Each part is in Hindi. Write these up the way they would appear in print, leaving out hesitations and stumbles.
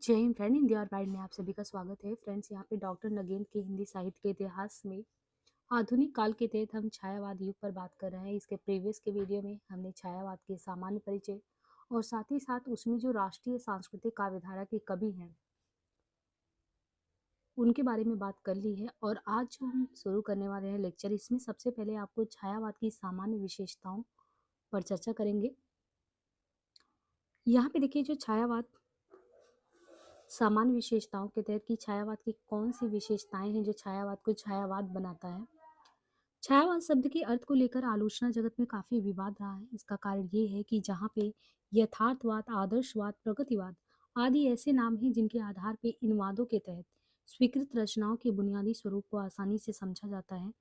जय हिंद फ्रेंड, हिंदी और गाइड में आप सभी का स्वागत है। फ्रेंड्स, यहाँ पे डॉक्टर नगेंद्र के हिंदी साहित्य के इतिहास में आधुनिक काल के तहत हम छायावाद युग पर बात कर रहे हैं। इसके प्रीवियस के वीडियो में हमने छायावाद के सामान्य परिचय और साथ ही साथ उसमें जो राष्ट्रीय सांस्कृतिक काव्यधारा के कवि हैं उनके बारे में बात कर ली है। और आज जो हम शुरू करने वाले हैं लेक्चर, इसमें सबसे पहले आपको छायावाद की सामान्य विशेषताओं पर चर्चा करेंगे। यहाँ पे देखिए, जो छायावाद सामान्य विशेषताओं के तहत कि छायावाद की कौन सी विशेषताएं हैं जो छायावाद को छायावाद बनाता है। छायावाद शब्द के अर्थ को लेकर आलोचना जगत में काफी विवाद रहा है। इसका कारण ये है कि जहाँ पे यथार्थवाद, आदर्शवाद, प्रगतिवाद आदि ऐसे नाम हैं जिनके आधार पे इन वादों के तहत स्वीकृत रचनाओं के बुनियादी स्वरूप को आसानी से समझा जाता है,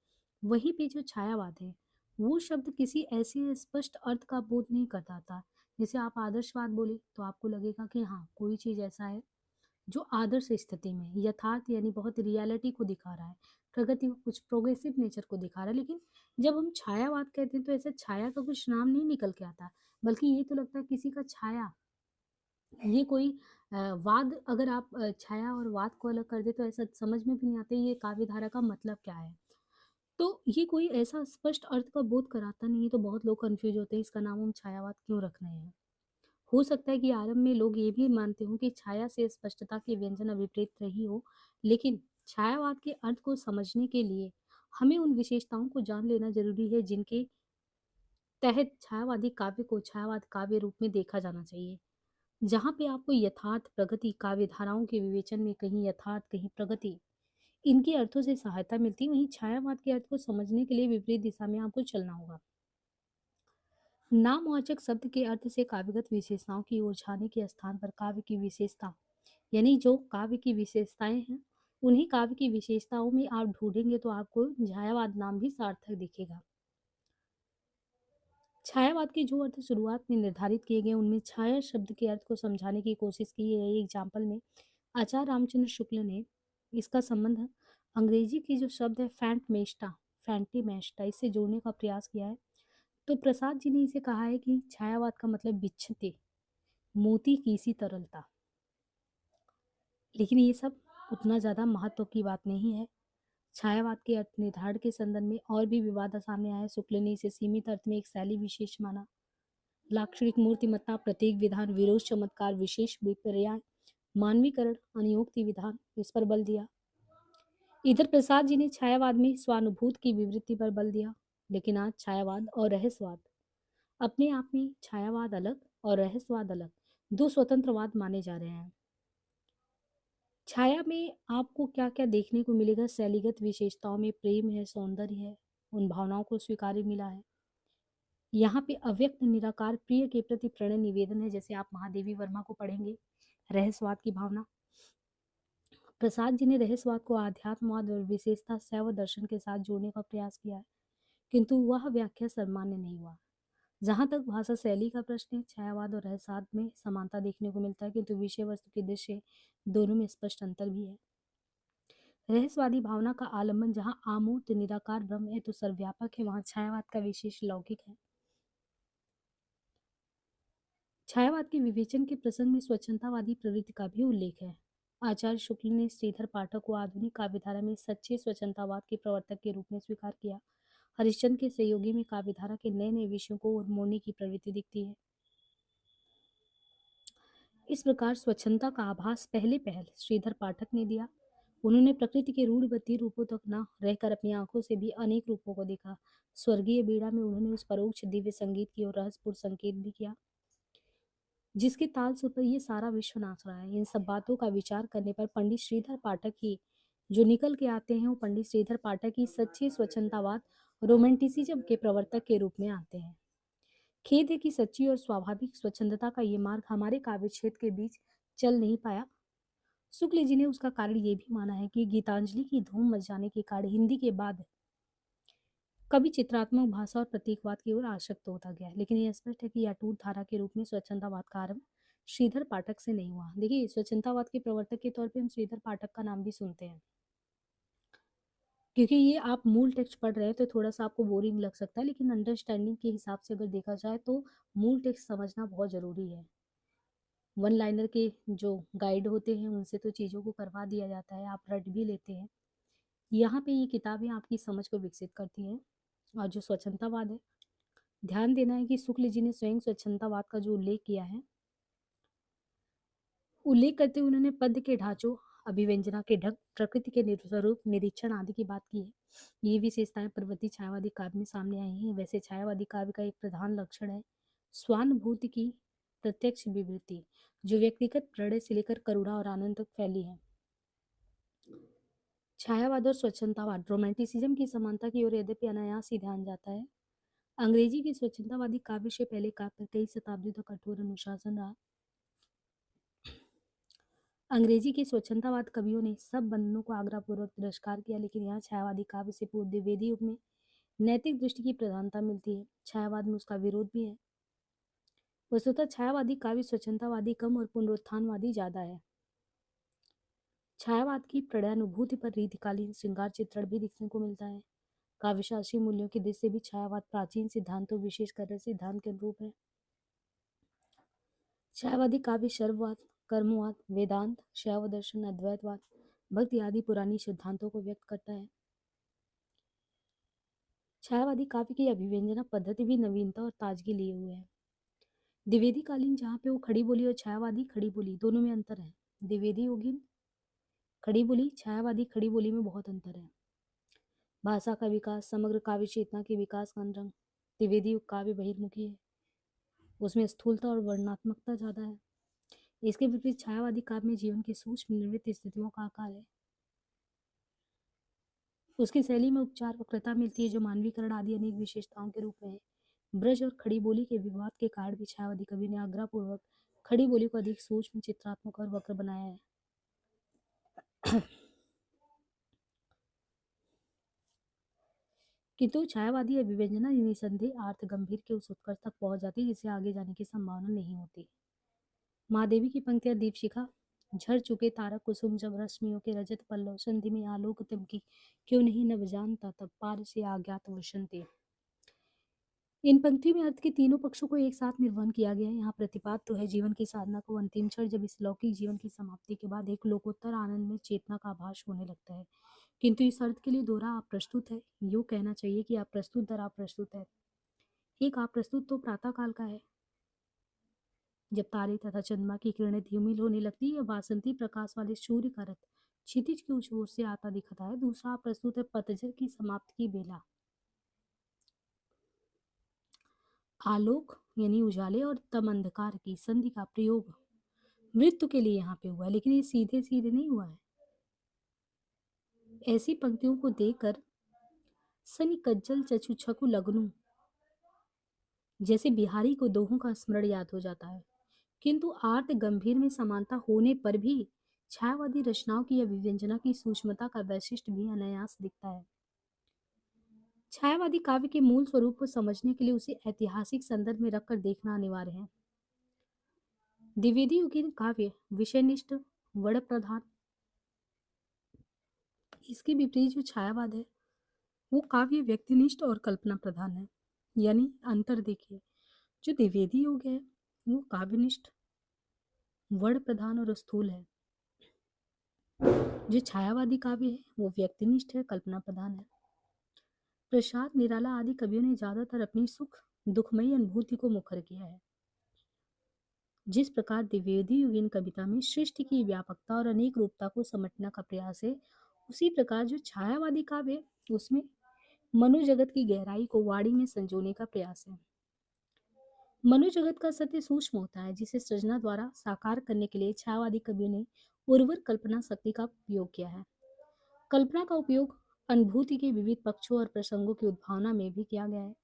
वहीं पे जो छायावाद है वो शब्द किसी ऐसे स्पष्ट अर्थ का बोध नहीं करता था। जैसे आप आदर्शवाद बोले तो आपको लगेगा कि हाँ, कोई चीज ऐसा है जो आदर्श स्थिति में यथार्थ यानी बहुत रियलिटी को दिखा रहा है, प्रगति कुछ प्रोग्रेसिव नेचर को दिखा रहा है। लेकिन जब हम छायावाद कहते हैं तो ऐसे छाया का कुछ नाम नहीं निकल के आता, बल्कि ये तो लगता है किसी का छाया। ये कोई वाद, अगर आप छाया और वाद को अलग कर दे तो ऐसा समझ में भी नहीं आता ये काव्यधारा का मतलब क्या है। तो ये कोई ऐसा स्पष्ट अर्थ का बोध कराता नहीं है, तो बहुत लोग कंफ्यूज होते हैं इसका नाम हम छायावाद क्यों रख रहे हैं। हो सकता है कि आरंभ में लोग ये भी मानते हों कि छाया से स्पष्टता की व्यंजना विपरीत रही हो, लेकिन छायावाद के अर्थ को समझने के लिए हमें उन विशेषताओं को जान लेना जरूरी है जिनके तहत छायावादी काव्य को छायावाद काव्य रूप में देखा जाना चाहिए। जहाँ पे आपको यथार्थ, प्रगति, काव्य धाराओं के विवेचन में कहीं यथार्थ कहीं प्रगति इनके अर्थों से सहायता मिलती, वहीं छायावाद के अर्थ को समझने के लिए विपरीत दिशा में आपको चलना होगा। नामवाचक शब्द के अर्थ से काव्यगत विशेषताओं की ओर जाने के स्थान पर काव्य की विशेषता यानी जो काव्य की विशेषताएं हैं उन्हीं काव्य की विशेषताओं में आप ढूंढेंगे तो आपको छायावाद नाम भी सार्थक दिखेगा। छायावाद के जो अर्थ शुरुआत में निर्धारित किए गए उनमें छाया शब्द के अर्थ को समझाने की कोशिश की गई। एग्जाम्पल में आचार्य रामचंद्र शुक्ल ने इसका संबंध अंग्रेजी की जो शब्द है फैंटीमेस्टा इससे जोड़ने का प्रयास किया है। तो प्रसाद जी ने इसे कहा है कि छायावाद का मतलब बिच्छते मोती की सी तरलता। लेकिन ये सब उतना ज़्यादा महत्व की बात नहीं है। छायावाद के अर्थ निर्धारण के संदर्भ में और भी विवाद सामने आया। शुक्ल ने इसे सीमित अर्थ में एक शैली विशेष माना। लाक्षणिक मूर्तिमत्ता, प्रतीक विधान, विरोध, चमत्कार, विशेष विपर्याय, मानवीकरण, अनुयोक्ति विधान इस पर बल दिया। इधर प्रसाद जी ने छायावाद में स्वानुभूत की विवृत्ति पर बल दिया। लेकिन आज छायावाद और रहस्यवाद अपने आप में, छायावाद अलग और रहस्यवाद अलग, दो स्वतंत्रवाद माने जा रहे हैं। छाया में आपको क्या क्या देखने को मिलेगा। शैलीगत विशेषताओं में प्रेम है, सौंदर्य है, उन भावनाओं को स्वीकार्य मिला है। यहाँ पे अव्यक्त निराकार प्रिय के प्रति प्रणय निवेदन है। जैसे आप महादेवी वर्मा को पढ़ेंगे, रहस्यवाद की भावना। प्रसाद जी ने रहस्यवाद को आध्यात्मवाद और विशेषता शैव दर्शन के साथ जोड़ने का प्रयास किया है, किंतु वह व्याख्या सर्वमान्य नहीं हुआ। जहाँ तक भाषा शैली का प्रश्न है, छायावाद और रहस्यवाद में समानता देखने को मिलता है, किंतु विषय वस्तु की दृश्य दोनों में स्पष्ट अंतर भी है। रहस्यवादी भावना का आलम्बन जहाँ आमूर्त निराकार ब्रह्म है तो सर्वव्यापक है, वहाँ छायावाद का विशेष लौकिक है। छायावाद के विवेचन के प्रसंग में स्वच्छंदतावादी प्रवृत्ति का भी उल्लेख है। आचार्य शुक्ल ने श्रीधर पाठक को आधुनिक काव्यधारा में सच्चे स्वच्छंदतावाद के प्रवर्तक के रूप में स्वीकार किया। हरिश्चंद्र के सहयोगी में काव्यधारा के नए नए विषयों को उन्मोड़ने की प्रवृत्ति दिखती है। इस प्रकार स्वच्छंदता का आभास पहले पहल श्रीधर पाठक ने दिया। उन्होंने प्रकृति के रूढ़बद्ध रूपों तक न रहकर अपनी आंखों से भी अनेक रूपों को देखा। स्वर्गीय बीड़ा में उन्होंने उस परोक्ष दिव्य संगीत की ओर रहस्यपूर्ण संकेत भी किया जिसके ताल सुर पर ये सारा विश्व नाच रहा है। इन सब बातों का विचार करने पर पंडित श्रीधर पाठक की जो निकल के आते हैं वो पंडित श्रीधर पाठक की सच्ची स्वच्छंदतावाद, रोमांटिसिज्म के प्रवर्तक के रूप में आते हैं। खेद है कि सच्ची और स्वाभाविक स्वच्छंदता का ये मार्ग हमारे काव्य क्षेत्र के बीच चल नहीं पाया। शुक्ल जी ने उसका कारण ये भी माना है कि गीतांजलि की धूम मच जाने के कारण हिंदी के बाद कवि चित्रात्मक भाषा और प्रतीकवाद की ओर आसक्त होता गया। लेकिन यह स्पष्ट है कि यह अटूट धारा के रूप में स्वच्छंदतावाद का आरंभ श्रीधर पाठक से नहीं हुआ। देखिए, स्वच्छंदतावाद के प्रवर्तक के तौर पे हम श्रीधर पाठक का नाम भी सुनते हैं, क्योंकि ये आप मूल टेक्स्ट पढ़ रहे हैं तो थोड़ा सा आपको बोरिंग लग सकता है, लेकिन अंडरस्टैंडिंग के हिसाब से अगर देखा जाए तो मूल टेक्स्ट समझना बहुत जरूरी है। वन लाइनर के जो गाइड होते हैं उनसे तो चीज़ों को करवा दिया जाता है, आप रट भी लेते हैं। यहाँ पे ये किताबें आपकी समझ को विकसित करती हैं। और जो स्वच्छंदतावाद है, ध्यान देना है कि शुक्ल जी ने स्वयं स्वच्छंदतावाद का जो उल्लेख किया है, उल्लेख करते हुए उन्होंने पद्य के ढांचों, अभिव्यंजना के ढंग, प्रकृति के स्वरूप, निरीक्षण आदि की बात की है। ये विशेषताएं पूर्ववर्ती छायावादी काव्य में सामने आई हैं। वैसे छायावादी काव्य का एक प्रधान लक्षण है स्वानुभूति की प्रत्यक्ष विवृत्ति, जो व्यक्तिगत प्रणय से लेकर करुणा और आनंद तक फैली है। छायावाद और स्वच्छंदतावाद, रोमांटिसिज्म की समानता की ओर यद्यपि अनायास ही ध्यान जाता है। अंग्रेजी की स्वच्छंदतावादी काव्य से पहले काव्य पर कई शताब्दियों तक कठोर अनुशासन रहा। अंग्रेजी के स्वच्छंदतावाद कवियों ने सब बंधनों को आग्रहपूर्वक तिरस्कार किया, लेकिन यहाँ छायावादी काव्य से पूर्व द्विवेदी युग में नैतिक दृष्टि की प्रधानता मिलती है। छायावाद में उसका विरोध भी है। वस्तुतः छायावादी काव्य स्वच्छंदतावादी कम और पुनरुत्थानवादी ज्यादा है। छायावाद की प्रणयानुभूति पर रीतिकालीन श्रृंगार चित्रण भी देखने को मिलता है। काव्यशास्त्रीय मूल्यों की दृष्टि से भी छायावाद प्राचीन सिद्धांतों, विशेषकर रस सिद्धांत के अनुरूप है। छायावादी काव्य शर्ववाद, कर्मवाद, वेदांत, शैव दर्शन, अद्वैतवाद, भक्ति आदि पुरानी सिद्धांतों को व्यक्त करता है। छायावादी काव्य की अभिव्यंजना पद्धति भी नवीनता और ताजगी लिए हुए है। द्विवेदी कालीन जहाँ पे वो खड़ी बोली और छायावादी खड़ी बोली दोनों में अंतर है। द्विवेदी योगीन खड़ी बोली, छायावादी खड़ी बोली में बहुत अंतर है। भाषा का विकास, समग्र काव्य चेतना के विकास का रंग। द्विवेदी युग काव्य बहिर्मुखी है, उसमें स्थूलता और वर्णनात्मकता ज्यादा है। इसके विपरीत छायावादी काव्य में जीवन की सूक्ष्म निर्मित स्थितियों का आकार है। उसकी शैली में उपचार वक्रता मिलती है, जो मानवीकरण आदि अनेक विशेषताओं के रूप में है। ब्रज और खड़ी बोली के विवाद के कारण भी छायावादी कवि ने आग्रहपूर्वक खड़ी बोली को अधिक सूक्ष्म, चित्रात्मक और वक्र बनाया है। किंतु छायावादी अभिव्यंजना निसंदेह अर्थ गंभीर के उस उत्कर्ष तक पहुंच जाती है जिसे आगे जाने की संभावना नहीं होती। महादेवी की पंक्तियां दीपशिखा, झर चुके तारक कुसुम, जब रश्मियों के रजत पल्लव, संधि में आलोक तमकी, क्यों नहीं नभ जानता तब पार से अज्ञात वसंते। इन पंक्तियों में अर्थ के तीनों पक्षों को एक साथ निर्वहन किया गया है। यहाँ प्रतिपाद तो है जीवन की साधना को अंतिम क्षण, जब इस लौकिक जीवन की समाप्ति के बाद एक लोकोत्तर आनंद में चेतना का आभास होने लगता है। किंतु इस अर्थ के लिए दोहरा आप प्रस्तुत है, यूँ कहना चाहिए कि आप प्रस्तुत दर आप प्रस्तुत है। एक आप प्रस्तुत तो प्रातः काल का है, जब तारे तथा चंद्रमा की किरणें धूमिल होने लगती है, वासंती प्रकाश वाले सूर्य का रथ क्षितिज की उस ओर से आता दिखता है। दूसरा आप प्रस्तुत है पतझड़ की समाप्ति की बेला, आलोक यानी उजाले और तम अंधकार की संधि का प्रयोग मृत्यु के लिए यहाँ पे हुआ है, लेकिन ये सीधे सीधे नहीं हुआ है। ऐसी पंक्तियों को देखकर सनी कज्जल चचु छकु लगनु जैसे बिहारी को दोहों का स्मरण याद हो जाता है। किंतु आर्त गंभीर में समानता होने पर भी छायावादी रचनाओं की अभिव्यंजना की सूक्ष्मता का वैशिष्ट्य भी अनायास दिखता है। छायावादी काव्य के मूल स्वरूप को समझने के लिए उसे ऐतिहासिक संदर्भ में रखकर देखना अनिवार्य है। द्विवेदी युगीन काव्य विषयनिष्ठ, वर्ण प्रधान। इसके विपरीत जो छायावाद है वो काव्य व्यक्तिनिष्ठ और कल्पना प्रधान है। यानी अंतर देखिए, जो द्विवेदी युग है वो काव्यनिष्ठ, वर्ण प्रधान और स्थूल है। जो छायावादी काव्य है वो व्यक्तिनिष्ठ है, कल्पना प्रधान है। प्रसाद, निराला आदि कवियों ने ज्यादातर अपनी सुख दुखमयी अनुभूति को मुखर किया है। जिस प्रकार द्विवेदी युगीन कविता में सृष्टि की व्यापकता और अनेक रूपता को समेटने का प्रयास है, उसी प्रकार जो छायावादी काव्य है उसमें मनोजगत की गहराई को वाणी में संजोने का प्रयास है। मनोजगत का सत्य सूक्ष्म होता है, जिसे सृजना द्वारा साकार करने के लिए छायावादी कवियों ने उर्वर कल्पना शक्ति का उपयोग किया है। कल्पना का उपयोग अनुभूति के विविध पक्षों और प्रसंगों की उद्भावना में भी किया गया है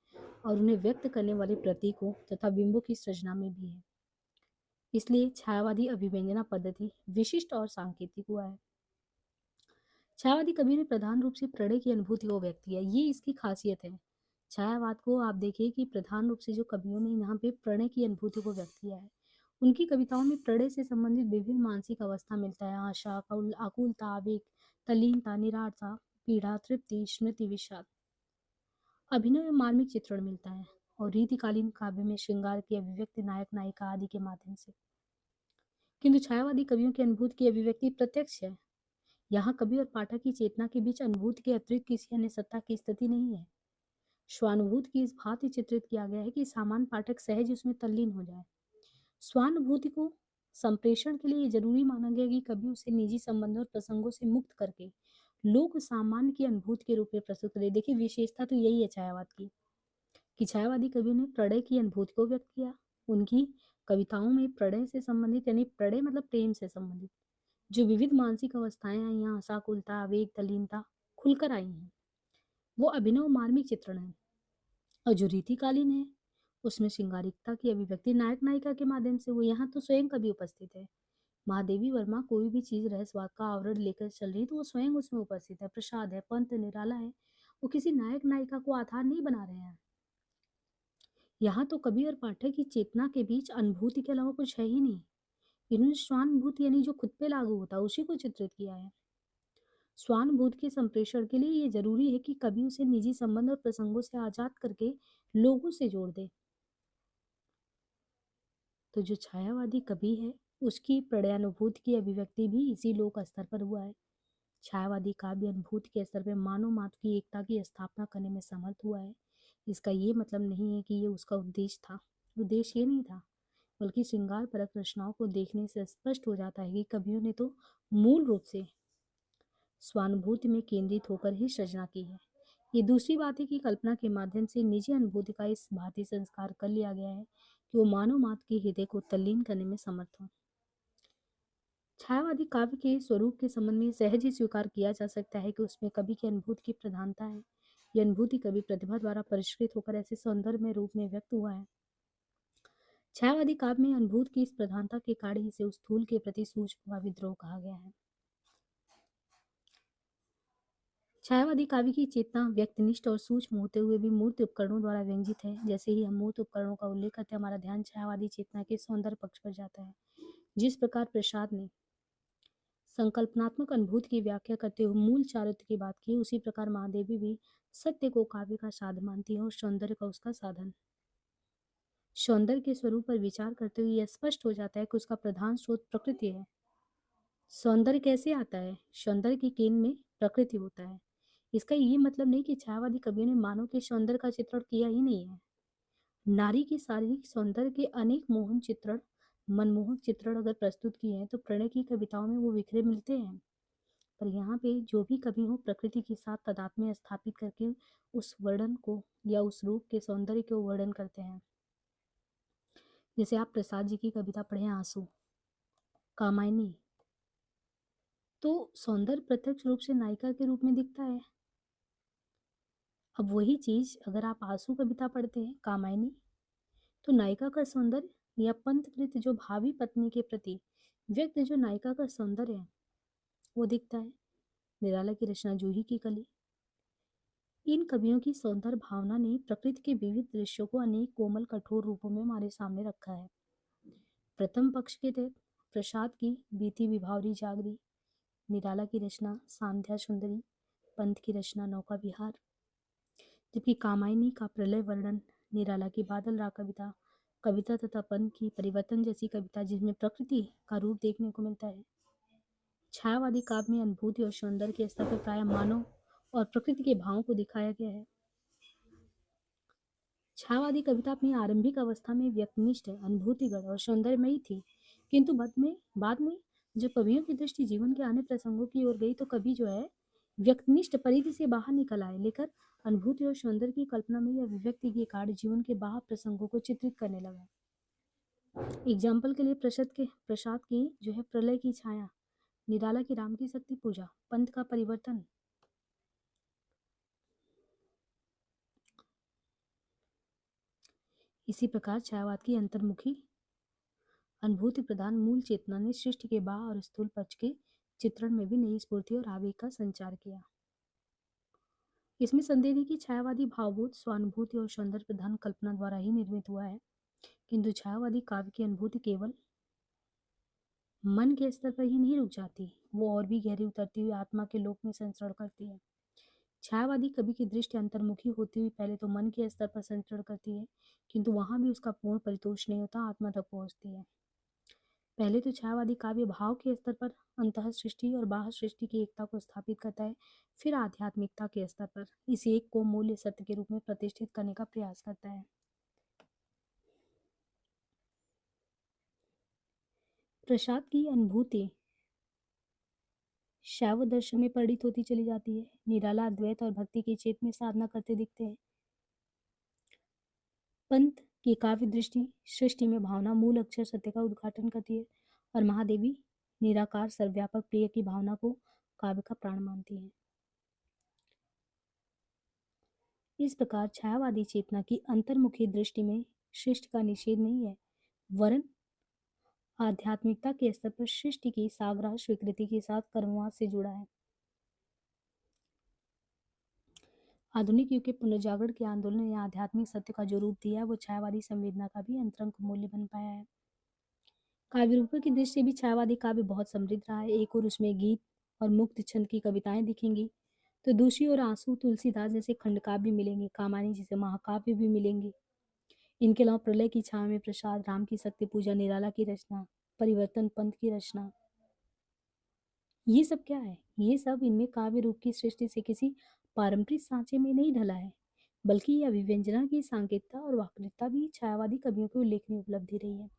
और उन्हें व्यक्त करने वाले प्रतीकों तथा बिंबों की सृजना में भी है। इसलिए छायावादी अभिव्यंजना पद्धति विशिष्ट और सांकेतिक हुआ है। छायावादी कवि ने प्रधान रूप से प्रणय की अनुभूति को व्यक्त किया, ये इसकी खासियत है। छायावाद को आप देखिए कि प्रधान रूप से जो कवियों ने यहाँ पे प्रणय की अनुभूति को व्यक्त किया है, उनकी कविताओं में प्रणय से संबंधित विभिन्न मानसिक अवस्था मिलता है। आशा, आकुलता, आवेग, तल्लीनता, निराशा, पीड़ा, तृप्ति, स्मृति, विषाद। अभिनय में मार्मिक चित्रण मिलता है और रीतिकालीन काव्य में श्रृंगार की अभिव्यक्ति नायक नायिका आदि के माध्यम से। किंतु छायावादी कवियों की अनुभूति की अभिव्यक्ति प्रत्यक्ष है। यहाँ कवि और पाठक की चेतना के बीच अनुभूति के अतिरिक्त किसी अन्य सत्ता की स्थिति नहीं है। स्वानुभूति की इस भांति चित्रित किया गया है कि सामान्य पाठक सहज उसमें तल्लीन हो जाए। स्वानुभूति को संप्रेषण के लिए ये जरूरी माना गया कि कवि उसे निजी संबंधों और प्रसंगों से मुक्त करके लोक सामान्य की अनुभूति के रूप में प्रस्तुत करे। देखिए, विशेषता तो यही है छायावाद की, कि छायावादी कवियों ने प्रणय की अनुभूति को व्यक्त किया। उनकी कविताओं में प्रणय से संबंधित, यानी प्रणय मतलब प्रेम से संबंधित, जो विविध मानसिक अवस्थाएं आई हैं, आशाकुलता, आवेग, तल्लीनता, खुलकर आई हैं, वो अभिनव मार्मिक चित्रण है। और जो रीतिकालीन है, उसमें श्रृंगारिकता की अभिव्यक्ति नायक नायिका के माध्यम से वो यहाँ तो स्वयं कवि उपस्थित है। महादेवी वर्मा कोई भी चीज रहस्यवाद का आवरण लेकर चल रही तो वो स्वयं उसमें उपस्थित है। प्रसाद है, पंत, निराला है, वो किसी नायक नायिका को आधार नहीं बना रहे हैं। यहाँ तो कवि और पाठक की चेतना के बीच अनुभूति के अलावा कुछ है ही नहीं। इन्होंने स्वानुभूति, यानी जो खुद पे लागू होता है, उसी को चित्रित किया है। स्वानुभूति के संप्रेषण के लिए ये जरूरी है कि कवि उसे निजी संबंध और प्रसंगों से आजाद करके लोगों से जोड़ दे। तो जो छायावादी कवि है, उसकी प्रणयानुभूति की अभिव्यक्ति भी इसी लोक स्तर पर हुआ है। छायावादी काव्य अनुभूति के स्तर पर मानव मात्र की एकता की स्थापना करने में समर्थ हुआ है। इसका ये मतलब नहीं है कि ये उसका उद्देश्य था। उद्देश्य ये नहीं था, बल्कि श्रृंगार परक रचनाओं को देखने से स्पष्ट हो जाता है कि कवियों ने तो मूल रूप से स्वानुभूति में केंद्रित होकर ही सृजना की है। ये दूसरी बात है कि कल्पना के माध्यम से निजी अनुभूति का इस भांति संस्कार कर लिया गया है कि वो मानव मात्र के हृदय को तल्लीन करने में समर्थ हो। छायावादी काव्य के स्वरूप के संबंध में सहज ही स्वीकार किया जा सकता है कि उसमें कवि की अनुभूति की प्रधानता है। यह अनुभूति कवि प्रतिभा द्वारा परिष्कृत होकर ऐसे सौंदर्य में रूप में व्यक्त हुआ है। छायावादी काव्य में अनुभूति की इस प्रधानता के कारण इसे उस स्थूल के प्रति सूक्ष्म व विद्रोह कहा गया है। छायावादी काव्य की चेतना व्यक्तिनिष्ठ और सूक्ष्म होते हुए भी मूर्त उपकरणों द्वारा व्यंजित है। जैसे ही हम मूर्त उपकरणों का उल्लेख करते हैं, हमारा ध्यान छायावादी चेतना के सौंदर्य पक्ष पर जाता है। जिस प्रकार प्रसाद ने संकल्पनात्मक अनुभूति की व्याख्या करते हुए मूल चारित्र की बात की, उसी प्रकार महादेवी भी सत्य को काव्य का साधन मानती है और सौंदर्य का उसका साधन। सौंदर्य के स्वरूप पर विचार करते हुए यह स्पष्ट हो जाता है कि उसका प्रधान स्रोत प्रकृति है। सौंदर्य कैसे आता है? सौंदर्य के केंद्र में प्रकृति होता है। इसका ये मतलब नहीं कि छायावादी कवियों ने मानव के सौंदर्य का चित्रण किया ही नहीं है। नारी के शारीरिक सौंदर्य के अनेक मोहन चित्रण, मनमोहक चित्रण अगर प्रस्तुत किए हैं तो प्रणय की कविताओं में वो बिखरे मिलते हैं। पर यहाँ पे जो भी कवि हो, प्रकृति के साथ तादात्म्य स्थापित करके उस वर्णन को या उस रूप के सौंदर्य को वर्णन करते हैं। जैसे आप प्रसाद जी की कविता पढ़ें, आंसू, कामायनी, तो सौंदर्य प्रत्यक्ष रूप से नायिका के रूप में दिखता है। अब वही चीज अगर आप आंसू कविता पढ़ते हैं, कामायनी, तो नायिका का सौंदर्य या पंथकृत जो भावी पत्नी के प्रति व्यक्त जो नायिका का सौंदर्य है, वो दिखता है। निराला की रचना जूही की कली, इन कवियों की सौंदर्य भावना ने प्रकृति के विविध दृश्यों को अनेक कोमल कठोर रूपों में हमारे सामने रखा है। प्रथम पक्ष के तहत प्रसाद की बीती विभावरी जागरी, निराला की रचना सांध्या सुंदरी, पंत की रचना नौका विहार, जबकि कामायनी का प्रलय वर्णन, निराला की बादल राग कविता, कविता तथा पंत की परिवर्तन जैसी कविता जिसमें प्रकृति का रूप देखने को मिलता है। छायावादी काव्य में अनुभूति और सौंदर्य के स्तर पर प्राय मानव और प्रकृति के भावों को दिखाया गया है। छायावादी कविता अपनी आरंभिक अवस्था में व्यक्तिनिष्ठ, अनुभूतिगढ़ और सौंदर्यमयी थी, किंतु बाद में जब कवियों की दृष्टि जीवन के अन्य प्रसंगों की ओर गई तो कवि जो है व्यक्तिनिष्ठ परिधि से बाहर निकल आए, लेकर अनुभूति और सौंदर्य की कल्पना में या अभिव्यक्ति के कार्य जीवन के बाहर प्रसंगों को चित्रित करने लगा। एग्जाम्पल के लिए प्रसाद की जो है प्रलय की छाया, निराला की राम की शक्ति पूजा, पंत का परिवर्तन, इसी प्रकार छायावाद की अंतर्मुखी अनुभूति प्रदान मूल चेतना ने सृष्टि के बाह्य और स्थूल पक्ष के चित्रण में भी नई स्फूर्ति और आवेग का संचार किया। इसमें संदेह नहीं कि छायावादी भावबोध स्वानुभूति और सौंदर्य प्रधान कल्पना द्वारा ही निर्मित हुआ है, किंतु छायावादी काव्य की अनुभूति केवल मन के स्तर पर ही नहीं रुक जाती, वो और भी गहरी उतरती हुई आत्मा के लोक में संचरण करती है। छायावादी कवि की दृष्टि अंतर्मुखी होती हुई पहले तो मन के स्तर पर संचरण करती है, किंतु वहां भी उसका पूर्ण परितोष नहीं होता, आत्मा तक पहुंचती है। पहले तो छायावादी काव्य भाव के स्तर पर अंतः सृष्टि और बाह्य सृष्टि की एकता को स्थापित करता है, फिर आध्यात्मिकता के स्तर पर इस एक को मूल्य सत्य के रूप में प्रतिष्ठित करने का प्रयास करता है। प्रसाद की अनुभूति शैव दर्शन में परिणित होती चली जाती है। निराला अद्वैत और भक्ति के क्षेत्र में साधना करते दिखते हैं। पंत की काव्य दृष्टि सृष्टि में भावना मूल अक्षर सत्य का उद्घाटन करती है और महादेवी निराकार सर्वव्यापक प्रिय की भावना को काव्य का प्राण मानती है। इस प्रकार छायावादी चेतना की अंतर्मुखी दृष्टि में सृष्टि का निषेध नहीं है, वरन आध्यात्मिकता के स्तर पर सृष्टि की साग्रह स्वीकृति के साथ कर्मवाद से जुड़ा है। आधुनिक युग के पुनर्जागरण के आंदोलन ने आध्यात्मिक सत्य का जो रूप दिया है वो छायावादी संवेदना का भी अंतरंग मूल्य बन पाया है। काव्य रूपों की दृष्टि से भी छायावादी काव्य बहुत समृद्ध रहा है। एक और उसमें गीत और मुक्त छंद की कविताएं दिखेंगी, तो दूसरी ओर आंसू तुलसीदास जैसे खंडकाव्य भी मिलेंगे, कामायनी जैसे महाकाव्य भी मिलेंगे। इनके अलावा प्रलय की छाया में प्रसाद, राम की शक्ति पूजा, निराला की रचना, परिवर्तन पंथ की रचना, ये सब क्या है? ये सब इनमें काव्य रूप की सृष्टि से किसी पारंपरिक सांचे में नहीं ढला है, बल्कि यह अभिव्यंजना की सांकेतिकता और वाक्कृतिता भी छायावादी कवियों की उल्लेखनीय उपलब्धि रही है।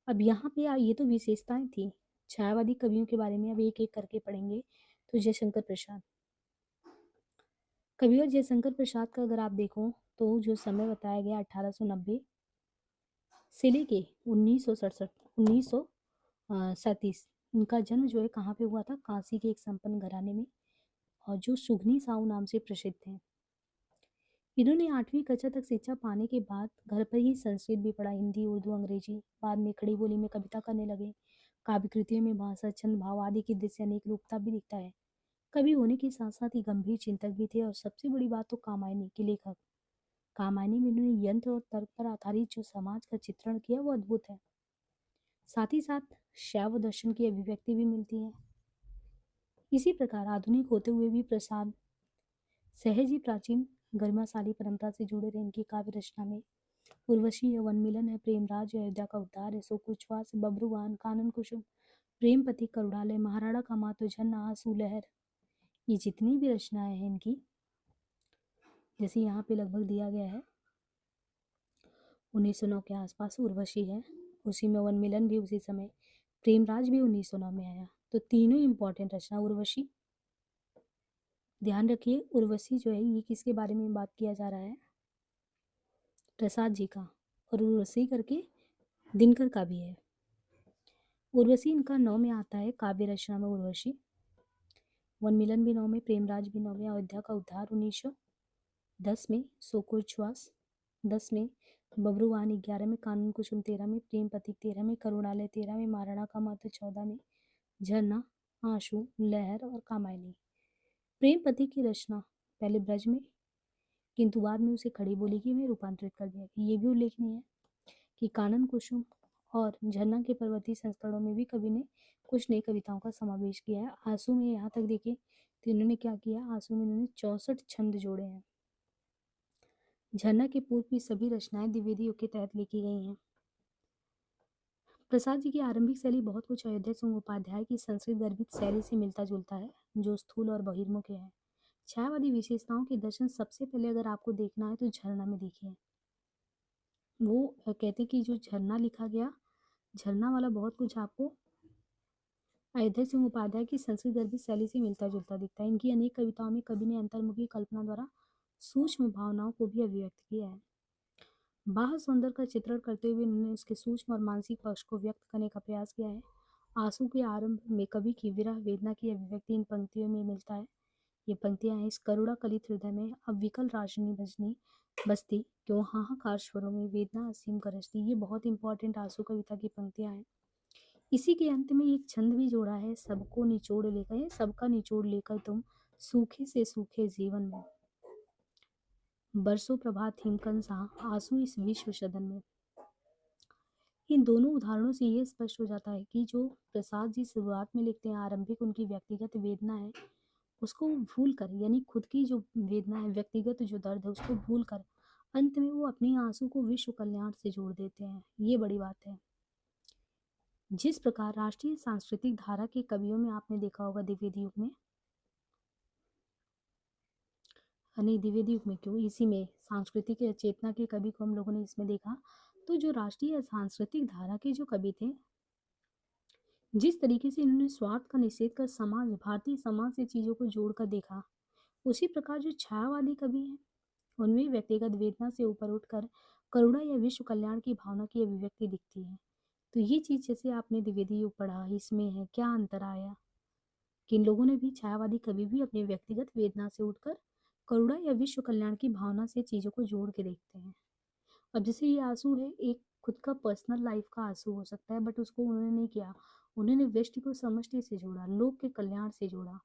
अब यहाँ पे ये तो विशेषताएं थी छायावादी कवियों के बारे में। अब एक एक करके पढ़ेंगे। तो जयशंकर प्रसाद, कविवर जयशंकर प्रसाद का अगर आप देखो तो जो समय बताया गया 1890 से लेके 1937, इनका जन्म जो है कहाँ पे हुआ था? काशी के एक संपन्न घराने में, और जो सुगनी साहू नाम से प्रसिद्ध हैं। इन्होंने 8वीं कक्षा तक शिक्षा पाने के बाद घर पर ही संस्कृत भी पढ़ा, हिंदी, उर्दू, अंग्रेजी। बाद में खड़ी बोली में कविता करने लगे। काव्य कृतियों में भाषा, छंद, भाव आदि की दृश्य अनेक रूपता भी दिखता है। कवि होने के साथ साथ ही गंभीर चिंतक भी थे, और सबसे बड़ी बात तो कामायनी के लेखक। कामायनी में इन्होंने यंत्र और तर्क पर आधारित जो समाज का चित्रण किया वो अद्भुत है। साथ ही साथ शैव दर्शन की अभिव्यक्ति भी मिलती है। इसी प्रकार आधुनिक होते हुए भी प्रसाद सहज ही प्राचीन गरिमाशाली परंपरा से जुड़े रहे। इनकी काव्य रचना में उर्वशी है, वन मिलन है, प्रेमराज है, अयोध्या का उद्धार है, सो कुछवास, बब्रुवान, कानन कुसुम, प्रेमपति, करुणालय, महाराणा का मातु, झरना, आंसू लहर, ये जितनी भी रचनाएं हैं इनकी, जैसे यहाँ पे लगभग दिया गया है 1909 के आसपास उर्वशी है, उसी में वन मिलन भी उसी समय, प्रेमराज भी 1909 में आया। तो तीनों इंपॉर्टेंट रचना। उर्वशी, ध्यान रखिए उर्वशी जो है ये किसके बारे में बात किया जा रहा है? प्रसाद जी का। और उर्वशी करके दिनकर का भी है। उर्वशी इनका 9 में आता है काव्य रचना में उर्वशी। वन मिलन भी 9 में, प्रेमराज भी 9 में, अयोध्या का उद्धार 1910 में, सोकोच्छ्वास 10 में, बब्रुवान 11 में, कानून कुसुम 13 में, प्रेम प्रतीक 13 में, करुणालय 13 में, महाराणा का मातु 14 में, झरना, आंसू, लहर और कामायनी। प्रेम प्रतीक की रचना पहले ब्रज में, किंतु बाद में उसे खड़ी बोली की में रूपांतरित कर दिया गया। ये भी उल्लेखनीय है कि कानन कुसुम और झरना के पर्वतीय संस्करणों में भी कवि ने कुछ नई कविताओं का समावेश किया है। आंसू में यहाँ तक देखिए तो इन्होंने क्या किया, आंसू में इन्होंने 64 छंद जोड़े हैं। झरना के पूर्व की सभी रचनाएं द्विवेदी युग के तहत लिखी गई हैं। प्रसाद जी की आरंभिक शैली बहुत कुछ अयोध्या सिंह उपाध्याय की संस्कृत गर्भित शैली से मिलता जुलता है, जो स्थूल और बहिर्मुख है। छायावादी विशेषताओं के दर्शन सबसे पहले अगर आपको देखना है तो झरना में देखिए। वो कहते कि जो झरना लिखा गया, झरना वाला बहुत कुछ आपको अयोध्या सिंह उपाध्याय की संस्कृत गर्भित शैली से मिलता जुलता दिखता है। इनकी अनेक कविताओं में कवि ने अंतर्मुखी कल्पना द्वारा सूक्ष्म भावनाओं को भी अभिव्यक्त किया है। बाह्य सौंदर्य का चित्रण करते हुए उन्होंने उसके सूक्ष्म और मानसिक पक्ष को व्यक्त करने का प्रयास किया है। आंसू के आरंभ में कवि की विरह वेदना की अभिव्यक्ति इन पंक्तियों में मिलता है। ये पंक्तियां हैं, इस करुणा कलित हृदय में अब विकल राजनी भजनी बस्ती, क्यों हाहाकार स्वरों में वेदना असीम गरजती। ये बहुत इंपॉर्टेंट आंसू कविता की पंक्तियां हैं। इसी के अंत में एक छंद भी जोड़ा है, सबको निचोड़ लेकर, सबका निचोड़ लेकर तुम सूखे से सूखे जीवन में, बरसों प्रभात हिमकन सा आंसू इस विश्व सदन में। इन दोनों उदाहरणों से ये स्पष्ट हो जाता है कि जो प्रसाद जी शुरुआत में लिखते हैं, आरंभिक उनकी व्यक्तिगत वेदना है उसको भूल कर, यानी खुद की जो वेदना है, व्यक्तिगत जो दर्द है उसको भूल कर अंत में वो अपने आंसू को विश्व कल्याण से जोड़ देते हैं। ये बड़ी बात है। जिस प्रकार राष्ट्रीय सांस्कृतिक धारा के कवियों में आपने देखा होगा द्विवेदी युग में, नहीं द्विवेदी युग में क्यों, इसी में सांस्कृतिक चेतना के कवि को हम लोगों ने इसमें देखा। तो जो राष्ट्रीय सांस्कृतिक धारा के जो कवि थे, जिस तरीके से इन्होंने स्वार्थ का निषेध कर समाज, भारतीय समाज से चीज़ों को जोड़कर देखा, उसी प्रकार जो छायावादी कवि हैं उनमें व्यक्तिगत वेदना से ऊपर उठकर करुणा या विश्व कल्याण की भावना की अभिव्यक्ति दिखती है। तो ये चीज़ जैसे आपने द्विवेदी युग पढ़ा, इसमें है क्या अंतर आया कि इन लोगों ने भी, छायावादी कवि भी अपने व्यक्तिगत वेदना से उठकर करुणा या विश्व कल्याण की भावना से चीज़ों को जोड़ के देखते हैं। अब जैसे ये आंसू है, एक खुद का पर्सनल लाइफ का आंसू हो सकता है, बट उसको उन्होंने नहीं किया, उन्होंने व्यष्टि को समष्टि से जोड़ा, लोक के कल्याण से जोड़ा।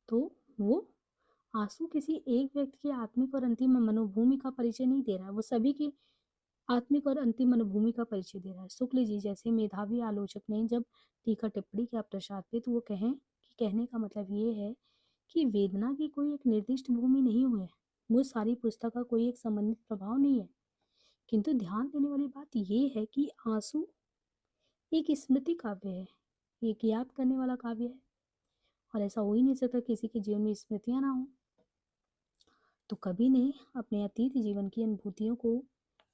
तो वो आंसू किसी एक व्यक्ति की आत्मिक और अंतिम मनोभूमि का परिचय नहीं दे रहा है, वो सभी की आत्मिक और अंतिम मनोभूमि का परिचय दे रहा है। शुक्ल जी जैसे मेधावी आलोचक ने जब टीका टिप्पणी किया प्रसाद पे, तो वो कहें कि कहने का मतलब ये है कि वेदना की कोई एक निर्दिष्ट भूमि नहीं हुई, वो सारी पुस्तक का कोई एक संबंधित प्रभाव नहीं है, किंतु ध्यान देने वाली बात ये है कि आंसू एक स्मृति काव्य है, एक याद करने वाला काव्य है, और ऐसा हो ही नहीं सकता किसी के जीवन में स्मृतियां ना हो। तो कवि ने अपने अतीत जीवन की अनुभूतियों को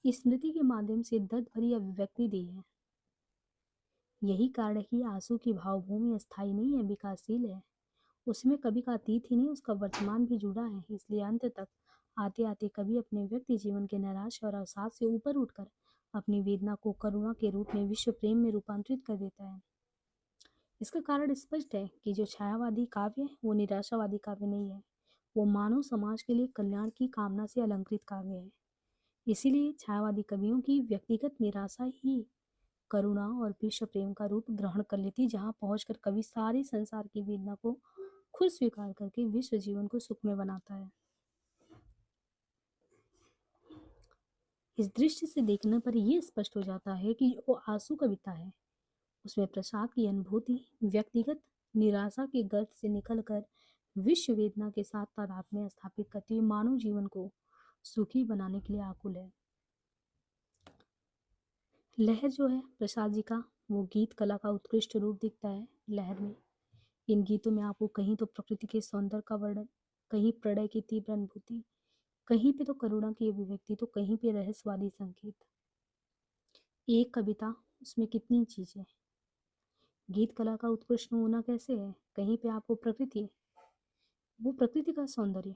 स्मृति के माध्यम से दर्द भरी अभिव्यक्ति दी है। यही कारण है कि आंसू की भावभूमि अस्थायी नहीं है, विकासशील है। उसमें कवि का अतीत ही नहीं, उसका वर्तमान भी जुड़ा है। इसलिए अंत तक आते आते कवि अपने व्यक्ति जीवन के निराशा और अवसाद से ऊपर उठकर अपनी वेदना को करुणा के रूप में विश्व प्रेम में रूपांतरित कर देता है। इसका कारण स्पष्ट है कि जो छायावादी काव्य है वो निराशावादी काव्य नहीं है, वो मानव समाज के लिए कल्याण की कामना से अलंकृत काव्य है। इसीलिए छायावादी कवियों की व्यक्तिगत निराशा ही करुणा और विश्व प्रेम का रूप ग्रहण कर लेती, जहां पहुंचकर कवि सारे संसार की वेदना को खुद स्वीकार करके विश्व जीवन को सुखमय बनाता है। इस दृष्टि से देखने पर यह स्पष्ट हो जाता है कि जो आंसू कविता है उसमें प्रसाद की अनुभूति व्यक्तिगत निराशा के गर्त से निकलकर विश्व वेदना के साथ तादात्म्य स्थापित करती हुई मानव जीवन को सुखी बनाने के लिए आकुल है। लहर जो है प्रसाद जी का, वो गीत कला का उत्कृष्ट रूप दिखता है लहर में। इन गीतों में आपको कहीं तो प्रकृति के सौंदर्य का वर्णन, कहीं प्रणय की तीव्र अनुभूति, कहीं पे तो करुणा की अभिव्यक्ति, तो कहीं पे रहस्यवादी संकेत। एक कविता, उसमें कितनी चीजें। गीत कला का उत्कृष्ट नमूना कैसे है, कहीं पे आपको प्रकृति, वो प्रकृति का सौंदर्य,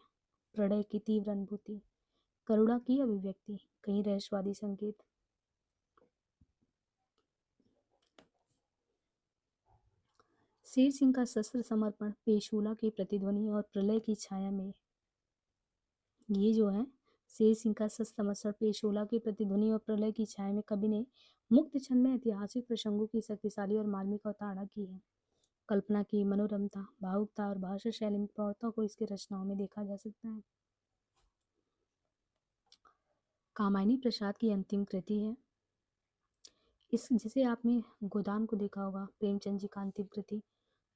प्रणय की तीव्र अनुभूति, करुणा की अभिव्यक्ति, कहीं रहस्यवादी संकेत। शेर सिंह का शस्त्र समर्पण, पेशूला की प्रतिध्वनि और प्रलय की छाया में, ये जो है शेर सिंह का शस्त्र समर्पण, पेशोला की प्रतिध्वनि और प्रलय की छाया में कवि ने मुक्त छंद में ऐतिहासिक प्रसंगों की शक्तिशाली और मार्मिक अवतारणा की है। कल्पना की मनोरमता, भावुकता और भाषा शैली में प्रौढ़ता को इसकी रचनाओं में देखा जा सकता है। कामायनी प्रसाद की अंतिम कृति है, इस जिसे आपने गोदान को देखा होगा, प्रेमचंद जी का अंतिम कृति।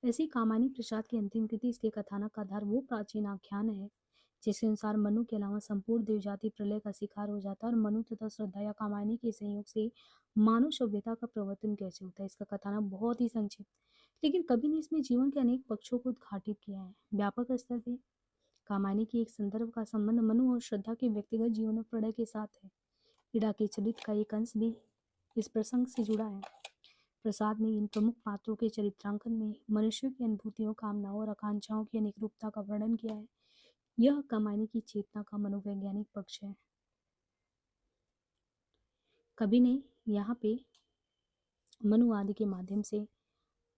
ऐसी कामायनी प्रसाद की अंतिम कृति, इसके कथानक का आधार वो प्राचीन आख्यान है जिसके अनुसार मनु के अलावा संपूर्ण देवजाति प्रलय का शिकार हो जाता है और मनु तथा श्रद्धा या कामायनी के संयोग से मानव सभ्यता का प्रवर्तन कैसे होता है, इसका कथानक बहुत ही संक्षिप्त, लेकिन कवि ने इसमें जीवन के अनेक पक्षों को उद्घाटित किया है। व्यापक स्तर पर कामायनी की एक संदर्भ का संबंध मनु और श्रद्धा के व्यक्तिगत जीवन और प्रणय के साथ है। इड़ा के चरित्र का एक अंश भी इस प्रसंग से जुड़ा है। प्रसाद ने इन प्रमुख पात्रों के चरित्रांकन में मनुष्य की अनुभूतियों, कामनाओं और आकांक्षाओं की अनेक रूपता का वर्णन किया है। यह कामायनी की चेतना का मनोवैज्ञानिक पक्ष है। कवि ने यहाँ पे मनु आदि के माध्यम से